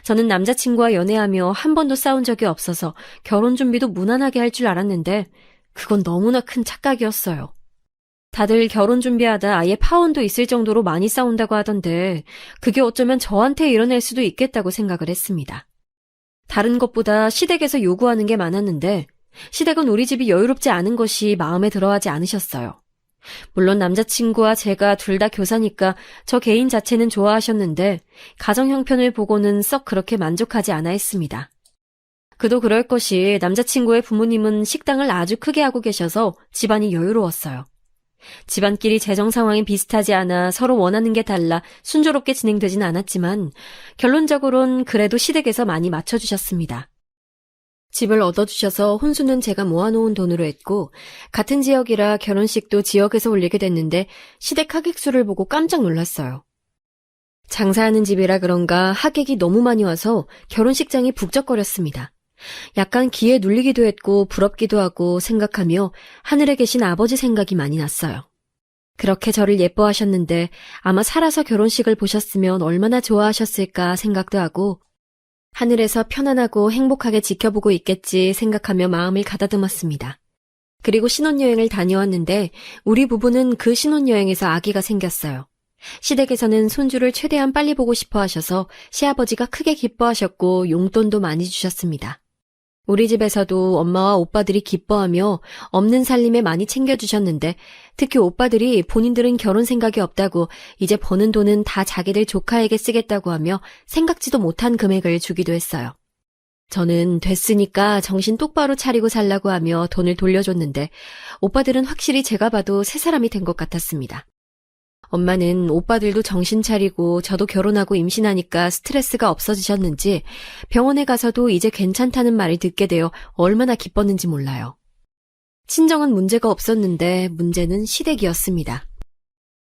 저는 남자친구와 연애하며 한 번도 싸운 적이 없어서 결혼 준비도 무난하게 할 줄 알았는데 그건 너무나 큰 착각이었어요. 다들 결혼 준비하다 아예 파혼도 있을 정도로 많이 싸운다고 하던데 그게 어쩌면 저한테 일어날 수도 있겠다고 생각을 했습니다. 다른 것보다 시댁에서 요구하는 게 많았는데 시댁은 우리 집이 여유롭지 않은 것이 마음에 들어하지 않으셨어요. 물론 남자친구와 제가 둘 다 교사니까 저 개인 자체는 좋아하셨는데 가정 형편을 보고는 썩 그렇게 만족하지 않아 했습니다. 그도 그럴 것이 남자친구의 부모님은 식당을 아주 크게 하고 계셔서 집안이 여유로웠어요. 집안끼리 재정 상황이 비슷하지 않아 서로 원하는 게 달라 순조롭게 진행되진 않았지만 결론적으론 그래도 시댁에서 많이 맞춰주셨습니다. 집을 얻어주셔서 혼수는 제가 모아놓은 돈으로 했고 같은 지역이라 결혼식도 지역에서 올리게 됐는데 시댁 하객 수를 보고 깜짝 놀랐어요. 장사하는 집이라 그런가 하객이 너무 많이 와서 결혼식장이 북적거렸습니다. 약간 기에 눌리기도 했고 부럽기도 하고 생각하며 하늘에 계신 아버지 생각이 많이 났어요. 그렇게 저를 예뻐하셨는데 아마 살아서 결혼식을 보셨으면 얼마나 좋아하셨을까 생각도 하고 하늘에서 편안하고 행복하게 지켜보고 있겠지 생각하며 마음을 가다듬었습니다. 그리고 신혼여행을 다녀왔는데 우리 부부는 그 신혼여행에서 아기가 생겼어요. 시댁에서는 손주를 최대한 빨리 보고 싶어 하셔서 시아버지가 크게 기뻐하셨고 용돈도 많이 주셨습니다. 우리 집에서도 엄마와 오빠들이 기뻐하며 없는 살림에 많이 챙겨주셨는데 특히 오빠들이 본인들은 결혼 생각이 없다고 이제 버는 돈은 다 자기들 조카에게 쓰겠다고 하며 생각지도 못한 금액을 주기도 했어요. 저는 됐으니까 정신 똑바로 차리고 살라고 하며 돈을 돌려줬는데 오빠들은 확실히 제가 봐도 새 사람이 된 것 같았습니다. 엄마는 오빠들도 정신 차리고 저도 결혼하고 임신하니까 스트레스가 없어지셨는지 병원에 가서도 이제 괜찮다는 말을 듣게 되어 얼마나 기뻤는지 몰라요. 친정은 문제가 없었는데 문제는 시댁이었습니다.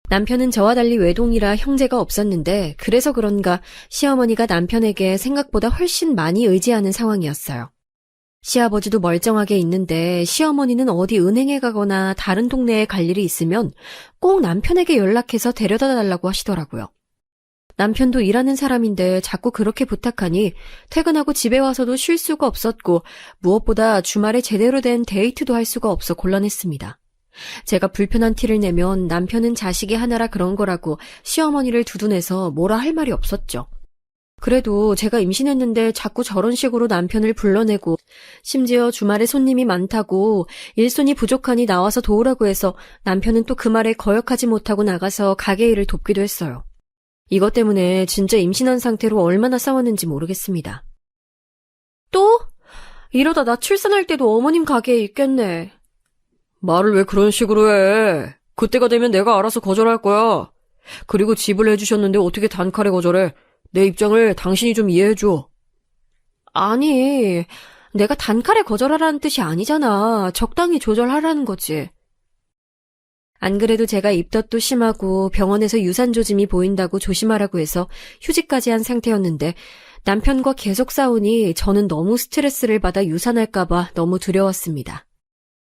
남편은 저와 달리 외동이라 형제가 없었는데 그래서 그런가 시어머니가 남편에게 생각보다 훨씬 많이 의지하는 상황이었어요. 시아버지도 멀쩡하게 있는데 시어머니는 어디 은행에 가거나 다른 동네에 갈 일이 있으면 꼭 남편에게 연락해서 데려다 달라고 하시더라고요. 남편도 일하는 사람인데 자꾸 그렇게 부탁하니 퇴근하고 집에 와서도 쉴 수가 없었고 무엇보다 주말에 제대로 된 데이트도 할 수가 없어 곤란했습니다. 제가 불편한 티를 내면 남편은 자식이 하나라 그런 거라고 시어머니를 두둔해서 뭐라 할 말이 없었죠. 그래도 제가 임신했는데 자꾸 저런 식으로 남편을 불러내고 심지어 주말에 손님이 많다고 일손이 부족하니 나와서 도우라고 해서 남편은 또 그 말에 거역하지 못하고 나가서 가게 일을 돕기도 했어요. 이것 때문에 진짜 임신한 상태로 얼마나 싸웠는지 모르겠습니다. 또? 이러다 나 출산할 때도 어머님 가게에 있겠네. 말을 왜 그런 식으로 해? 그때가 되면 내가 알아서 거절할 거야. 그리고 집을 해주셨는데 어떻게 단칼에 거절해? 내 입장을 당신이 좀 이해해줘. 아니, 내가 단칼에 거절하라는 뜻이 아니잖아. 적당히 조절하라는 거지. 안 그래도 제가 입덧도 심하고 병원에서 유산조짐이 보인다고 조심하라고 해서 휴직까지 한 상태였는데 남편과 계속 싸우니 저는 너무 스트레스를 받아 유산할까봐 너무 두려웠습니다.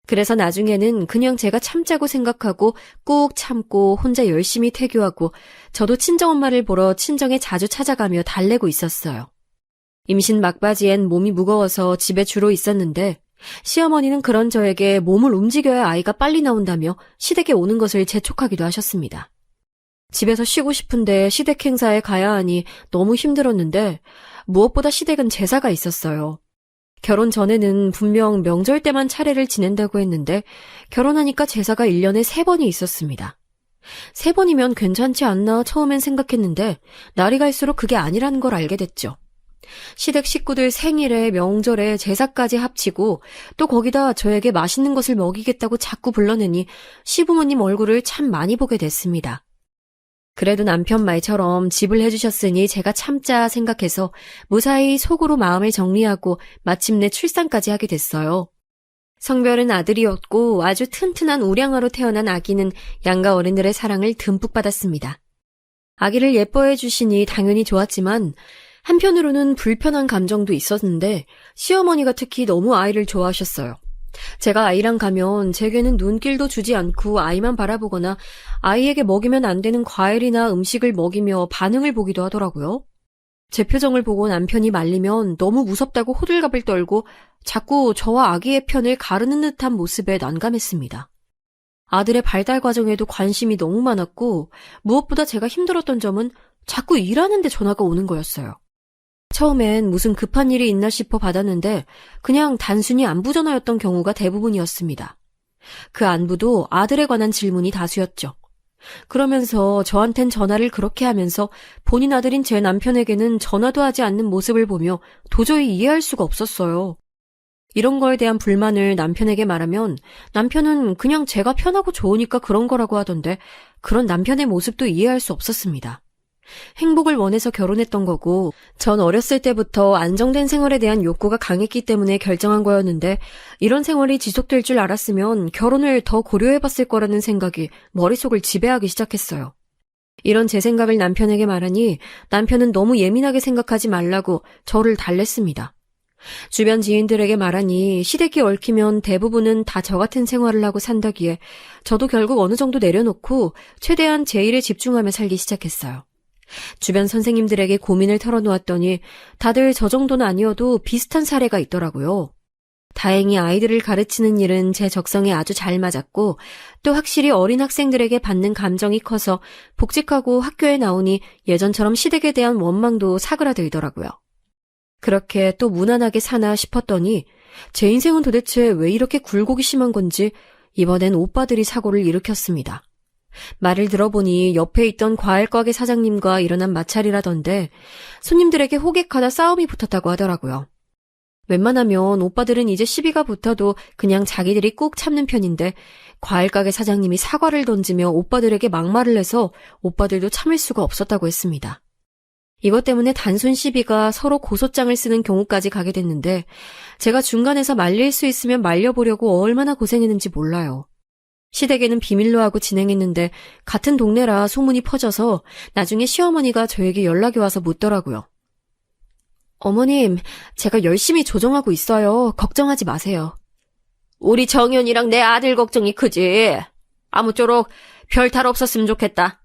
그래서 나중에는 그냥 제가 참자고 생각하고 꾹 참고 혼자 열심히 태교하고 저도 친정엄마를 보러 친정에 자주 찾아가며 달래고 있었어요. 임신 막바지엔 몸이 무거워서 집에 주로 있었는데 시어머니는 그런 저에게 몸을 움직여야 아이가 빨리 나온다며 시댁에 오는 것을 재촉하기도 하셨습니다. 집에서 쉬고 싶은데 시댁 행사에 가야 하니 너무 힘들었는데 무엇보다 시댁은 제사가 있었어요. 결혼 전에는 분명 명절 때만 차례를 지낸다고 했는데 결혼하니까 제사가 1년에 3번이 있었습니다. 3번이면 괜찮지 않나 처음엔 생각했는데 날이 갈수록 그게 아니라는 걸 알게 됐죠. 시댁 식구들 생일에 명절에 제사까지 합치고 또 거기다 저에게 맛있는 것을 먹이겠다고 자꾸 불러내니 시부모님 얼굴을 참 많이 보게 됐습니다. 그래도 남편 말처럼 집을 해주셨으니 제가 참자 생각해서 무사히 속으로 마음을 정리하고 마침내 출산까지 하게 됐어요. 성별은 아들이었고 아주 튼튼한 우량아로 태어난 아기는 양가 어른들의 사랑을 듬뿍 받았습니다. 아기를 예뻐해 주시니 당연히 좋았지만 한편으로는 불편한 감정도 있었는데 시어머니가 특히 너무 아이를 좋아하셨어요. 제가 아이랑 가면 제게는 눈길도 주지 않고 아이만 바라보거나 아이에게 먹이면 안 되는 과일이나 음식을 먹이며 반응을 보기도 하더라고요. 제 표정을 보고 남편이 말리면 너무 무섭다고 호들갑을 떨고 자꾸 저와 아기의 편을 가르는 듯한 모습에 난감했습니다. 아들의 발달 과정에도 관심이 너무 많았고 무엇보다 제가 힘들었던 점은 자꾸 일하는데 전화가 오는 거였어요. 처음엔 무슨 급한 일이 있나 싶어 받았는데 그냥 단순히 안부 전화였던 경우가 대부분이었습니다. 그 안부도 아들에 관한 질문이 다수였죠. 그러면서 저한텐 전화를 그렇게 하면서 본인 아들인 제 남편에게는 전화도 하지 않는 모습을 보며 도저히 이해할 수가 없었어요. 이런 거에 대한 불만을 남편에게 말하면 남편은 그냥 제가 편하고 좋으니까 그런 거라고 하던데 그런 남편의 모습도 이해할 수 없었습니다. 행복을 원해서 결혼했던 거고 전 어렸을 때부터 안정된 생활에 대한 욕구가 강했기 때문에 결정한 거였는데 이런 생활이 지속될 줄 알았으면 결혼을 더 고려해봤을 거라는 생각이 머릿속을 지배하기 시작했어요. 이런 제 생각을 남편에게 말하니 남편은 너무 예민하게 생각하지 말라고 저를 달랬습니다. 주변 지인들에게 말하니 시댁이 얽히면 대부분은 다 저 같은 생활을 하고 산다기에 저도 결국 어느 정도 내려놓고 최대한 제 일에 집중하며 살기 시작했어요. 주변 선생님들에게 고민을 털어놓았더니 다들 저 정도는 아니어도 비슷한 사례가 있더라고요. 다행히 아이들을 가르치는 일은 제 적성에 아주 잘 맞았고 또 확실히 어린 학생들에게 받는 감정이 커서 복직하고 학교에 나오니 예전처럼 시댁에 대한 원망도 사그라들더라고요. 그렇게 또 무난하게 사나 싶었더니 제 인생은 도대체 왜 이렇게 굴곡이 심한 건지 이번엔 오빠들이 사고를 일으켰습니다. 말을 들어보니 옆에 있던 과일 가게 사장님과 일어난 마찰이라던데 손님들에게 호객하다 싸움이 붙었다고 하더라고요. 웬만하면 오빠들은 이제 시비가 붙어도 그냥 자기들이 꾹 참는 편인데 과일가게 사장님이 사과를 던지며 오빠들에게 막말을 해서 오빠들도 참을 수가 없었다고 했습니다. 이것 때문에 단순 시비가 서로 고소장을 쓰는 경우까지 가게 됐는데 제가 중간에서 말릴 수 있으면 말려보려고 얼마나 고생했는지 몰라요. 시댁에는 비밀로 하고 진행했는데 같은 동네라 소문이 퍼져서 나중에 시어머니가 저에게 연락이 와서 묻더라고요. 어머님, 제가 열심히 조정하고 있어요. 걱정하지 마세요. 우리 정연이랑 내 아들 걱정이 크지. 아무쪼록 별탈 없었으면 좋겠다.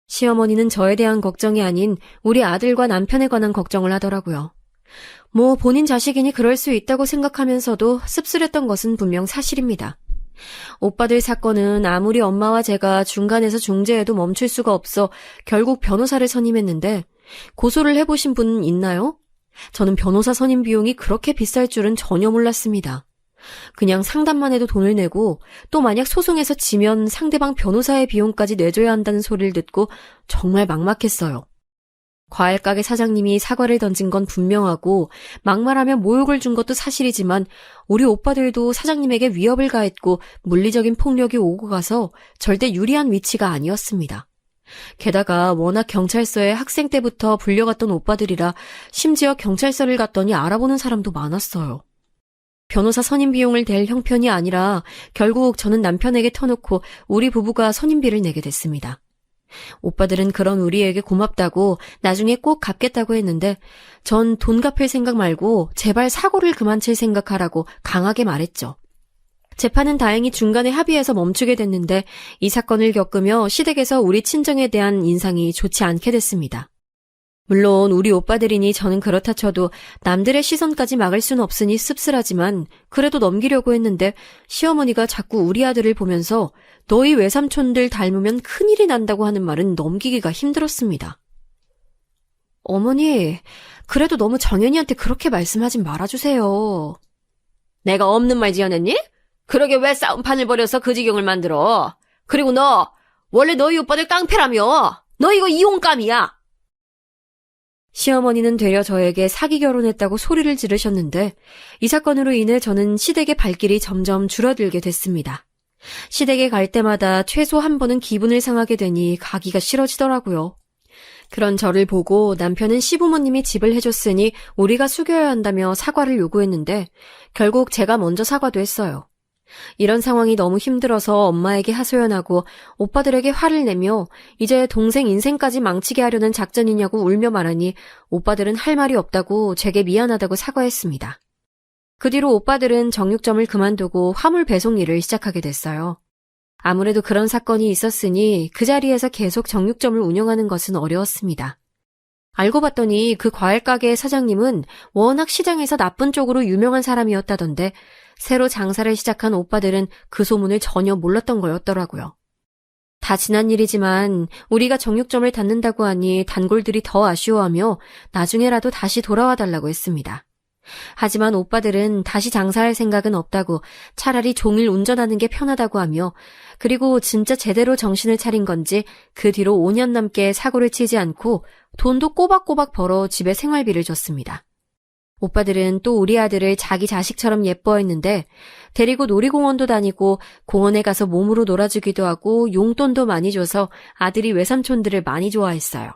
시어머니는 저에 대한 걱정이 아닌 우리 아들과 남편에 관한 걱정을 하더라고요. 뭐 본인 자식이니 그럴 수 있다고 생각하면서도 씁쓸했던 것은 분명 사실입니다. 오빠들 사건은 아무리 엄마와 제가 중간에서 중재해도 멈출 수가 없어 결국 변호사를 선임했는데 고소를 해보신 분 있나요? 저는 변호사 선임 비용이 그렇게 비쌀 줄은 전혀 몰랐습니다. 그냥 상담만 해도 돈을 내고 또 만약 소송에서 지면 상대방 변호사의 비용까지 내줘야 한다는 소리를 듣고 정말 막막했어요. 과일가게 사장님이 사과를 던진 건 분명하고 막말하며 모욕을 준 것도 사실이지만 우리 오빠들도 사장님에게 위협을 가했고 물리적인 폭력이 오고 가서 절대 유리한 위치가 아니었습니다. 게다가 워낙 경찰서에 학생 때부터 불려갔던 오빠들이라 심지어 경찰서를 갔더니 알아보는 사람도 많았어요. 변호사 선임 비용을 댈 형편이 아니라 결국 저는 남편에게 터놓고 우리 부부가 선임비를 내게 됐습니다. 오빠들은 그런 우리에게 고맙다고 나중에 꼭 갚겠다고 했는데 전 돈 갚을 생각 말고 제발 사고를 그만 칠 생각하라고 강하게 말했죠. 재판은 다행히 중간에 합의해서 멈추게 됐는데 이 사건을 겪으며 시댁에서 우리 친정에 대한 인상이 좋지 않게 됐습니다. 물론 우리 오빠들이니 저는 그렇다 쳐도 남들의 시선까지 막을 수는 없으니 씁쓸하지만 그래도 넘기려고 했는데 시어머니가 자꾸 우리 아들을 보면서 너희 외삼촌들 닮으면 큰일이 난다고 하는 말은 넘기기가 힘들었습니다. 어머니, 그래도 너무 정연이한테 그렇게 말씀하진 말아주세요. 내가 없는 말 지어냈니? 그러게 왜 싸움판을 벌여서 그 지경을 만들어? 그리고 너 원래 너희 오빠들 깡패라며? 너 이거 이혼감이야. 시어머니는 되려 저에게 사기 결혼했다고 소리를 지르셨는데 이 사건으로 인해 저는 시댁의 발길이 점점 줄어들게 됐습니다. 시댁에 갈 때마다 최소 한 번은 기분을 상하게 되니 가기가 싫어지더라고요. 그런 저를 보고 남편은 시부모님이 집을 해줬으니 우리가 숙여야 한다며 사과를 요구했는데 결국 제가 먼저 사과도 했어요. 이런 상황이 너무 힘들어서 엄마에게 하소연하고 오빠들에게 화를 내며 이제 동생 인생까지 망치게 하려는 작전이냐고 울며 말하니 오빠들은 할 말이 없다고 제게 미안하다고 사과했습니다. 그 뒤로 오빠들은 정육점을 그만두고 화물 배송 일을 시작하게 됐어요. 아무래도 그런 사건이 있었으니 그 자리에서 계속 정육점을 운영하는 것은 어려웠습니다. 알고 봤더니 그 과일가게의 사장님은 워낙 시장에서 나쁜 쪽으로 유명한 사람이었다던데 새로 장사를 시작한 오빠들은 그 소문을 전혀 몰랐던 거였더라고요. 다 지난 일이지만 우리가 정육점을 닫는다고 하니 단골들이 더 아쉬워하며 나중에라도 다시 돌아와 달라고 했습니다. 하지만 오빠들은 다시 장사할 생각은 없다고 차라리 종일 운전하는 게 편하다고 하며 그리고 진짜 제대로 정신을 차린 건지 그 뒤로 5년 넘게 사고를 치지 않고 돈도 꼬박꼬박 벌어 집에 생활비를 줬습니다. 오빠들은 또 우리 아들을 자기 자식처럼 예뻐했는데 데리고 놀이공원도 다니고 공원에 가서 몸으로 놀아주기도 하고 용돈도 많이 줘서 아들이 외삼촌들을 많이 좋아했어요.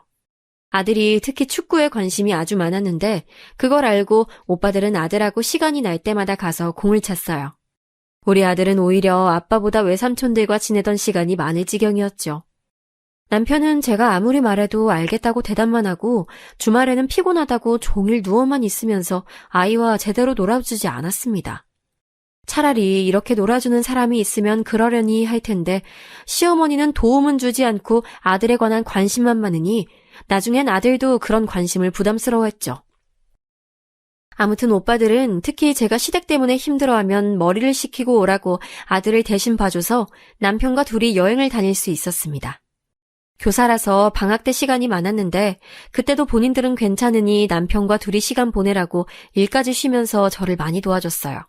아들이 특히 축구에 관심이 아주 많았는데 그걸 알고 오빠들은 아들하고 시간이 날 때마다 가서 공을 찼어요. 우리 아들은 오히려 아빠보다 외삼촌들과 지내던 시간이 많을 지경이었죠. 남편은 제가 아무리 말해도 알겠다고 대답만 하고 주말에는 피곤하다고 종일 누워만 있으면서 아이와 제대로 놀아주지 않았습니다. 차라리 이렇게 놀아주는 사람이 있으면 그러려니 할 텐데 시어머니는 도움은 주지 않고 아들에 관한 관심만 많으니 나중엔 아들도 그런 관심을 부담스러워했죠. 아무튼 오빠들은 특히 제가 시댁 때문에 힘들어하면 머리를 식히고 오라고 아들을 대신 봐줘서 남편과 둘이 여행을 다닐 수 있었습니다. 교사라서 방학 때 시간이 많았는데 그때도 본인들은 괜찮으니 남편과 둘이 시간 보내라고 일까지 쉬면서 저를 많이 도와줬어요.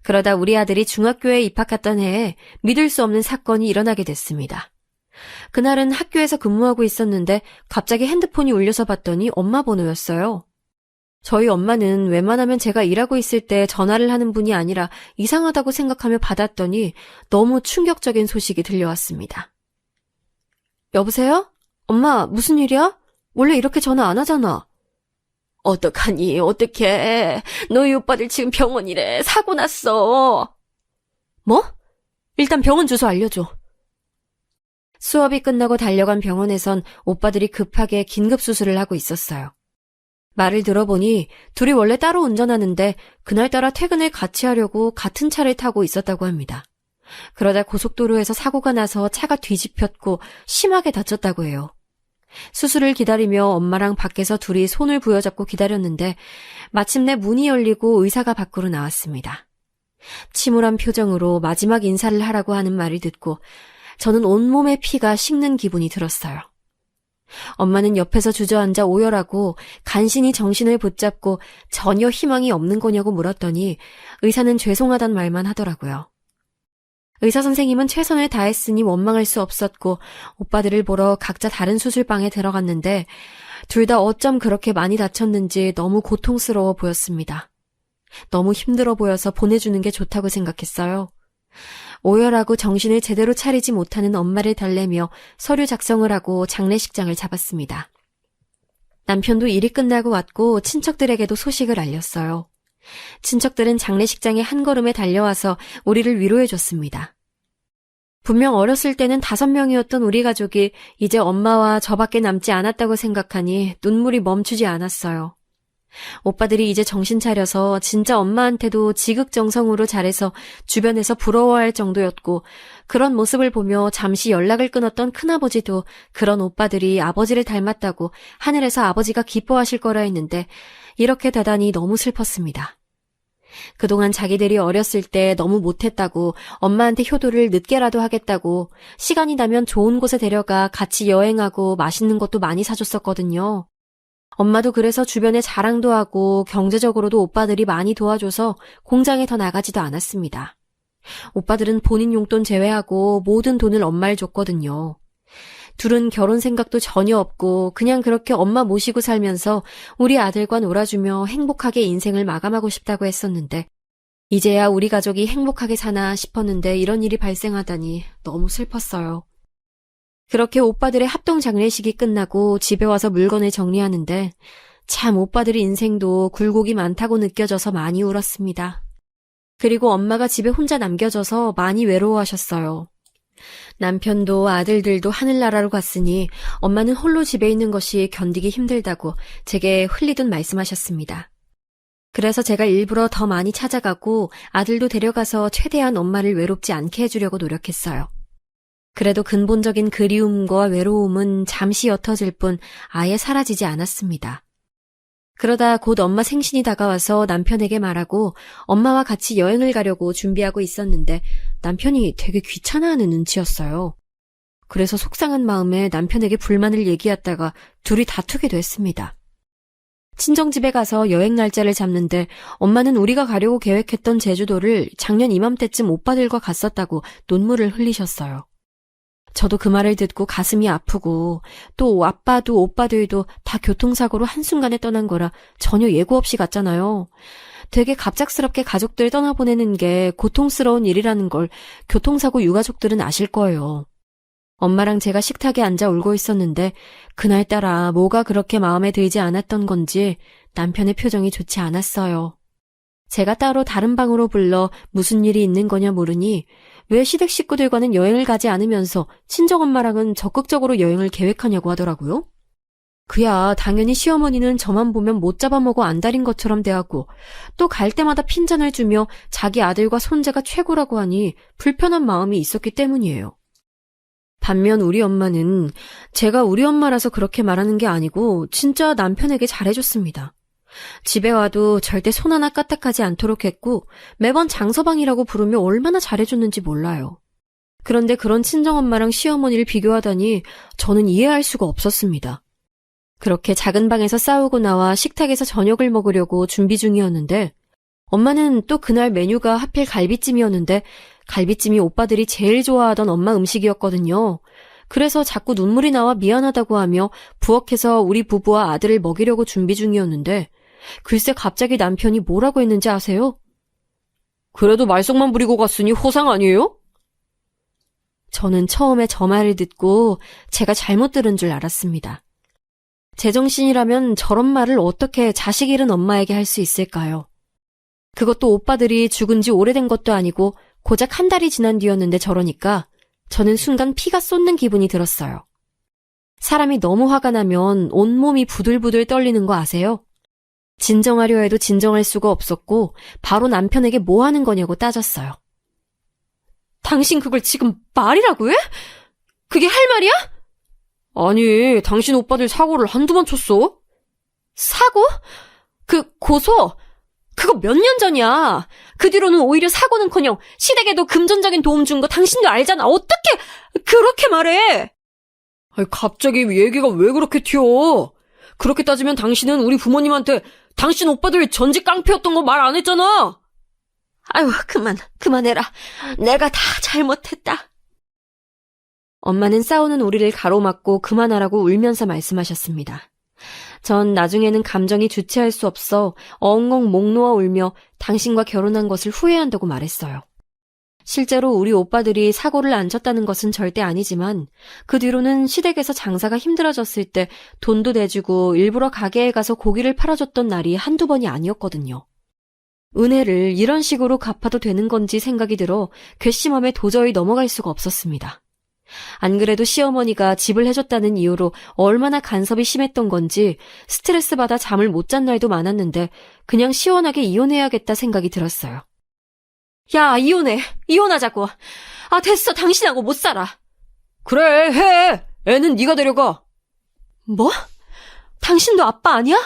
그러다 우리 아들이 중학교에 입학했던 해에 믿을 수 없는 사건이 일어나게 됐습니다. 그날은 학교에서 근무하고 있었는데 갑자기 핸드폰이 울려서 봤더니 엄마 번호였어요. 저희 엄마는 웬만하면 제가 일하고 있을 때 전화를 하는 분이 아니라 이상하다고 생각하며 받았더니 너무 충격적인 소식이 들려왔습니다. 여보세요? 엄마, 무슨 일이야? 원래 이렇게 전화 안 하잖아. 어떡하니, 어떡해. 너희 오빠들 지금 병원이래. 사고 났어. 뭐? 일단 병원 주소 알려줘. 수업이 끝나고 달려간 병원에선 오빠들이 급하게 긴급수술을 하고 있었어요. 말을 들어보니 둘이 원래 따로 운전하는데 그날따라 퇴근을 같이 하려고 같은 차를 타고 있었다고 합니다. 그러다 고속도로에서 사고가 나서 차가 뒤집혔고 심하게 다쳤다고 해요. 수술을 기다리며 엄마랑 밖에서 둘이 손을 부여잡고 기다렸는데 마침내 문이 열리고 의사가 밖으로 나왔습니다. 침울한 표정으로 마지막 인사를 하라고 하는 말을 듣고 저는 온몸에 피가 식는 기분이 들었어요. 엄마는 옆에서 주저앉아 오열하고 간신히 정신을 붙잡고 전혀 희망이 없는 거냐고 물었더니 의사는 죄송하단 말만 하더라고요. 의사 선생님은 최선을 다했으니 원망할 수 없었고 오빠들을 보러 각자 다른 수술방에 들어갔는데 둘 다 어쩜 그렇게 많이 다쳤는지 너무 고통스러워 보였습니다. 너무 힘들어 보여서 보내주는 게 좋다고 생각했어요. 오열하고 정신을 제대로 차리지 못하는 엄마를 달래며 서류 작성을 하고 장례식장을 잡았습니다. 남편도 일이 끝나고 왔고 친척들에게도 소식을 알렸어요. 친척들은 장례식장에 한 걸음에 달려와서 우리를 위로해줬습니다. 분명 어렸을 때는 5명이었던 우리 가족이 이제 엄마와 저밖에 남지 않았다고 생각하니 눈물이 멈추지 않았어요. 오빠들이 이제 정신 차려서 진짜 엄마한테도 지극정성으로 잘해서 주변에서 부러워할 정도였고 그런 모습을 보며 잠시 연락을 끊었던 큰아버지도 그런 오빠들이 아버지를 닮았다고 하늘에서 아버지가 기뻐하실 거라 했는데 이렇게 되다니 너무 슬펐습니다. 그동안 자기들이 어렸을 때 너무 못했다고 엄마한테 효도를 늦게라도 하겠다고 시간이 나면 좋은 곳에 데려가 같이 여행하고 맛있는 것도 많이 사줬었거든요. 엄마도 그래서 주변에 자랑도 하고 경제적으로도 오빠들이 많이 도와줘서 공장에 더 나가지도 않았습니다. 오빠들은 본인 용돈 제외하고 모든 돈을 엄마를 줬거든요. 둘은 결혼 생각도 전혀 없고 그냥 그렇게 엄마 모시고 살면서 우리 아들과 놀아주며 행복하게 인생을 마감하고 싶다고 했었는데 이제야 우리 가족이 행복하게 사나 싶었는데 이런 일이 발생하다니 너무 슬펐어요. 그렇게 오빠들의 합동 장례식이 끝나고 집에 와서 물건을 정리하는데 참 오빠들의 인생도 굴곡이 많다고 느껴져서 많이 울었습니다. 그리고 엄마가 집에 혼자 남겨져서 많이 외로워하셨어요. 남편도 아들들도 하늘나라로 갔으니 엄마는 홀로 집에 있는 것이 견디기 힘들다고 제게 흘리듯 말씀하셨습니다. 그래서 제가 일부러 더 많이 찾아가고 아들도 데려가서 최대한 엄마를 외롭지 않게 해주려고 노력했어요. 그래도 근본적인 그리움과 외로움은 잠시 옅어질 뿐 아예 사라지지 않았습니다. 그러다 곧 엄마 생신이 다가와서 남편에게 말하고 엄마와 같이 여행을 가려고 준비하고 있었는데 남편이 되게 귀찮아하는 눈치였어요. 그래서 속상한 마음에 남편에게 불만을 얘기했다가 둘이 다투게 됐습니다. 친정집에 가서 여행 날짜를 잡는데 엄마는 우리가 가려고 계획했던 제주도를 작년 이맘때쯤 오빠들과 갔었다고 눈물을 흘리셨어요. 저도 그 말을 듣고 가슴이 아프고 또 아빠도 오빠들도 다 교통사고로 한순간에 떠난 거라 전혀 예고 없이 갔잖아요. 되게 갑작스럽게 가족들 떠나보내는 게 고통스러운 일이라는 걸 교통사고 유가족들은 아실 거예요. 엄마랑 제가 식탁에 앉아 울고 있었는데 그날따라 뭐가 그렇게 마음에 들지 않았던 건지 남편의 표정이 좋지 않았어요. 제가 따로 다른 방으로 불러 무슨 일이 있는 거냐 물으니 왜 시댁 식구들과는 여행을 가지 않으면서 친정엄마랑은 적극적으로 여행을 계획하냐고 하더라고요. 그야 당연히 시어머니는 저만 보면 못 잡아먹어 안달인 것처럼 대하고 또 갈 때마다 핀잔을 주며 자기 아들과 손자가 최고라고 하니 불편한 마음이 있었기 때문이에요. 반면 우리 엄마는 제가 우리 엄마라서 그렇게 말하는 게 아니고 진짜 남편에게 잘해줬습니다. 집에 와도 절대 손 하나 까딱하지 않도록 했고 매번 장서방이라고 부르며 얼마나 잘해줬는지 몰라요. 그런데 그런 친정엄마랑 시어머니를 비교하다니 저는 이해할 수가 없었습니다. 그렇게 작은 방에서 싸우고 나와 식탁에서 저녁을 먹으려고 준비 중이었는데 엄마는 또 그날 메뉴가 하필 갈비찜이었는데 갈비찜이 오빠들이 제일 좋아하던 엄마 음식이었거든요. 그래서 자꾸 눈물이 나와 미안하다고 하며 부엌에서 우리 부부와 아들을 먹이려고 준비 중이었는데 글쎄 갑자기 남편이 뭐라고 했는지 아세요? 그래도 말썽만 부리고 갔으니 호상 아니에요? 저는 처음에 저 말을 듣고 제가 잘못 들은 줄 알았습니다. 제정신이라면 저런 말을 어떻게 자식 잃은 엄마에게 할 수 있을까요? 그것도 오빠들이 죽은 지 오래된 것도 아니고 고작 한 달이 지난 뒤였는데 저러니까 저는 순간 피가 쏟는 기분이 들었어요. 사람이 너무 화가 나면 온몸이 부들부들 떨리는 거 아세요? 진정하려 해도 진정할 수가 없었고 바로 남편에게 뭐 하는 거냐고 따졌어요. 당신 그걸 지금 말이라고 해? 그게 할 말이야? 아니, 당신 오빠들 사고를 한두 번 쳤어? 사고? 그 고소? 그거 몇 년 전이야. 그 뒤로는 오히려 사고는커녕 시댁에도 금전적인 도움 준 거 당신도 알잖아. 어떻게 그렇게 말해? 아니, 갑자기 얘기가 왜 그렇게 튀어? 그렇게 따지면 당신은 우리 부모님한테 당신 오빠들 전직 깡패였던 거 말 안 했잖아. 아유, 그만해라. 내가 다 잘못했다. 엄마는 싸우는 우리를 가로막고 그만하라고 울면서 말씀하셨습니다. 전 나중에는 감정이 주체할 수 없어 엉엉 목 놓아 울며 당신과 결혼한 것을 후회한다고 말했어요. 실제로 우리 오빠들이 사고를 안 쳤다는 것은 절대 아니지만 그 뒤로는 시댁에서 장사가 힘들어졌을 때 돈도 내주고 일부러 가게에 가서 고기를 팔아줬던 날이 한두 번이 아니었거든요. 은혜를 이런 식으로 갚아도 되는 건지 생각이 들어 괘씸함에 도저히 넘어갈 수가 없었습니다. 안 그래도 시어머니가 집을 해줬다는 이유로 얼마나 간섭이 심했던 건지 스트레스 받아 잠을 못 잔 날도 많았는데 그냥 시원하게 이혼해야겠다 생각이 들었어요. 야, 이혼하자고. 아, 됐어. 당신하고 못 살아. 그래, 해. 애는 네가 데려가. 뭐? 당신도 아빠 아니야?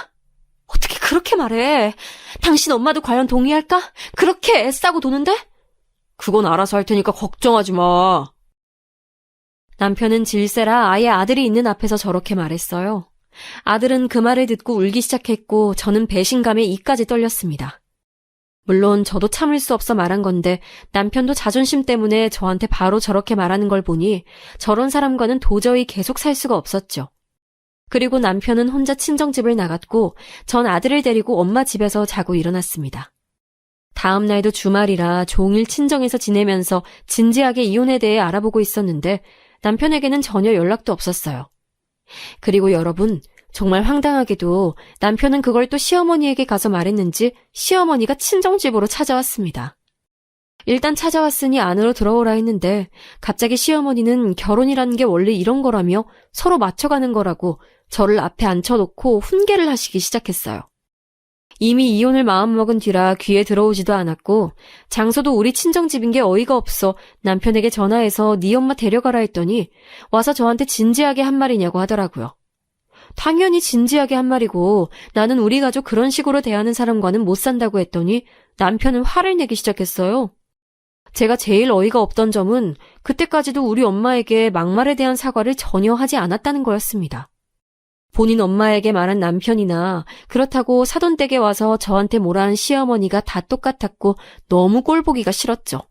어떻게 그렇게 말해? 당신 엄마도 과연 동의할까? 그렇게 애싸고 도는데? 그건 알아서 할 테니까 걱정하지 마. 남편은 질세라 아예 아들이 있는 앞에서 저렇게 말했어요. 아들은 그 말을 듣고 울기 시작했고 저는 배신감에 이까지 떨렸습니다. 물론 저도 참을 수 없어 말한 건데 남편도 자존심 때문에 저한테 바로 저렇게 말하는 걸 보니 저런 사람과는 도저히 계속 살 수가 없었죠. 그리고 남편은 혼자 친정집을 나갔고 전 아들을 데리고 엄마 집에서 자고 일어났습니다. 다음 날도 주말이라 종일 친정에서 지내면서 진지하게 이혼에 대해 알아보고 있었는데 남편에게는 전혀 연락도 없었어요. 그리고 여러분, 정말 황당하게도 남편은 그걸 또 시어머니에게 가서 말했는지 시어머니가 친정집으로 찾아왔습니다. 일단 찾아왔으니 안으로 들어오라 했는데 갑자기 시어머니는 결혼이라는 게 원래 이런 거라며 서로 맞춰가는 거라고 저를 앞에 앉혀놓고 훈계를 하시기 시작했어요. 이미 이혼을 마음먹은 뒤라 귀에 들어오지도 않았고 장소도 우리 친정집인 게 어이가 없어 남편에게 전화해서 네 엄마 데려가라 했더니 와서 저한테 진지하게 한 말이냐고 하더라고요. 당연히 진지하게 한 말이고 나는 우리 가족 그런 식으로 대하는 사람과는 못 산다고 했더니 남편은 화를 내기 시작했어요. 제가 제일 어이가 없던 점은 그때까지도 우리 엄마에게 막말에 대한 사과를 전혀 하지 않았다는 거였습니다. 본인 엄마에게 말한 남편이나 그렇다고 사돈댁에 와서 저한테 뭐라 한 시어머니가 다 똑같았고 너무 꼴보기가 싫었죠.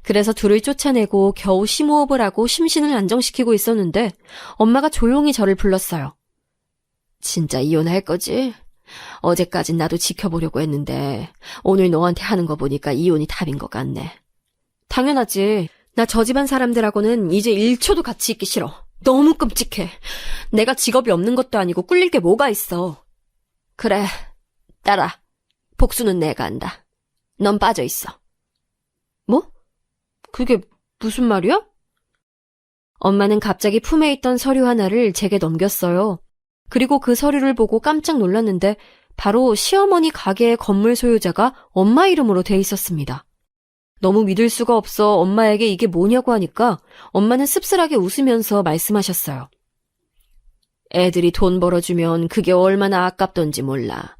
그래서 둘을 쫓아내고 겨우 심호흡을 하고 심신을 안정시키고 있었는데 엄마가 조용히 저를 불렀어요. 진짜 이혼할 거지? 어제까진 나도 지켜보려고 했는데 오늘 너한테 하는 거 보니까 이혼이 답인 것 같네. 당연하지. 나 저 집안 사람들하고는 이제 1초도 같이 있기 싫어. 너무 끔찍해. 내가 직업이 없는 것도 아니고 꿀릴 게 뭐가 있어. 그래, 딸아. 복수는 내가 한다. 넌 빠져 있어. 뭐? 그게 무슨 말이야? 엄마는 갑자기 품에 있던 서류 하나를 제게 넘겼어요. 그리고 그 서류를 보고 깜짝 놀랐는데 바로 시어머니 가게의 건물 소유자가 엄마 이름으로 돼 있었습니다. 너무 믿을 수가 없어 엄마에게 이게 뭐냐고 하니까 엄마는 씁쓸하게 웃으면서 말씀하셨어요. 애들이 돈 벌어주면 그게 얼마나 아깝던지 몰라.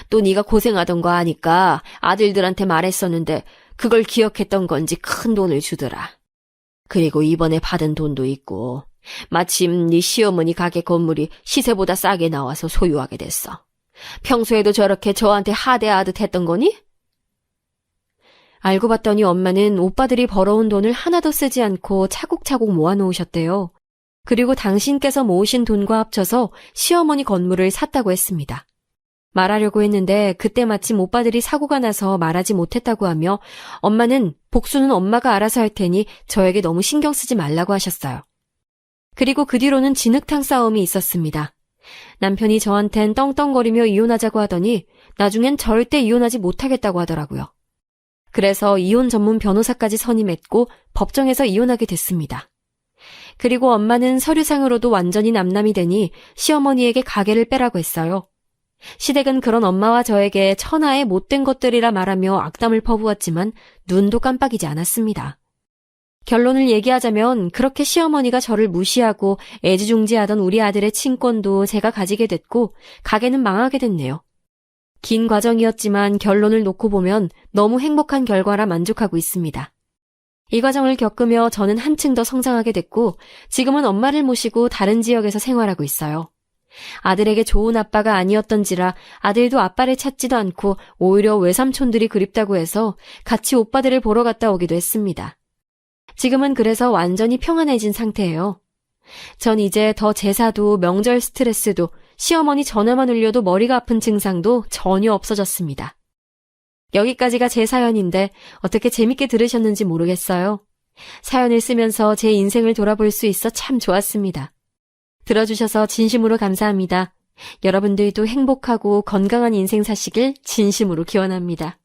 또 네가 고생하던 거 아니까 아들들한테 말했었는데 그걸 기억했던 건지 큰 돈을 주더라. 그리고 이번에 받은 돈도 있고 마침 네 시어머니 가게 건물이 시세보다 싸게 나와서 소유하게 됐어. 평소에도 저렇게 저한테 하대하듯 했던 거니? 알고 봤더니 엄마는 오빠들이 벌어온 돈을 하나도 쓰지 않고 차곡차곡 모아놓으셨대요. 그리고 당신께서 모으신 돈과 합쳐서 시어머니 건물을 샀다고 했습니다. 말하려고 했는데 그때 마침 오빠들이 사고가 나서 말하지 못했다고 하며 엄마는 복수는 엄마가 알아서 할 테니 저에게 너무 신경 쓰지 말라고 하셨어요. 그리고 그 뒤로는 진흙탕 싸움이 있었습니다. 남편이 저한텐 떵떵거리며 이혼하자고 하더니 나중엔 절대 이혼하지 못하겠다고 하더라고요. 그래서 이혼 전문 변호사까지 선임했고 법정에서 이혼하게 됐습니다. 그리고 엄마는 서류상으로도 완전히 남남이 되니 시어머니에게 가게를 빼라고 했어요. 시댁은 그런 엄마와 저에게 천하의 못된 것들이라 말하며 악담을 퍼부었지만 눈도 깜빡이지 않았습니다. 결론을 얘기하자면 그렇게 시어머니가 저를 무시하고 애지중지하던 우리 아들의 친권도 제가 가지게 됐고 가게는 망하게 됐네요. 긴 과정이었지만 결론을 놓고 보면 너무 행복한 결과라 만족하고 있습니다. 이 과정을 겪으며 저는 한층 더 성장하게 됐고 지금은 엄마를 모시고 다른 지역에서 생활하고 있어요. 아들에게 좋은 아빠가 아니었던지라 아들도 아빠를 찾지도 않고 오히려 외삼촌들이 그립다고 해서 같이 오빠들을 보러 갔다 오기도 했습니다. 지금은 그래서 완전히 평안해진 상태예요. 전 이제 더 제사도 명절 스트레스도 시어머니 전화만 울려도 머리가 아픈 증상도 전혀 없어졌습니다. 여기까지가 제 사연인데 어떻게 재밌게 들으셨는지 모르겠어요. 사연을 쓰면서 제 인생을 돌아볼 수 있어 참 좋았습니다. 들어주셔서 진심으로 감사합니다. 여러분들도 행복하고 건강한 인생 사시길 진심으로 기원합니다.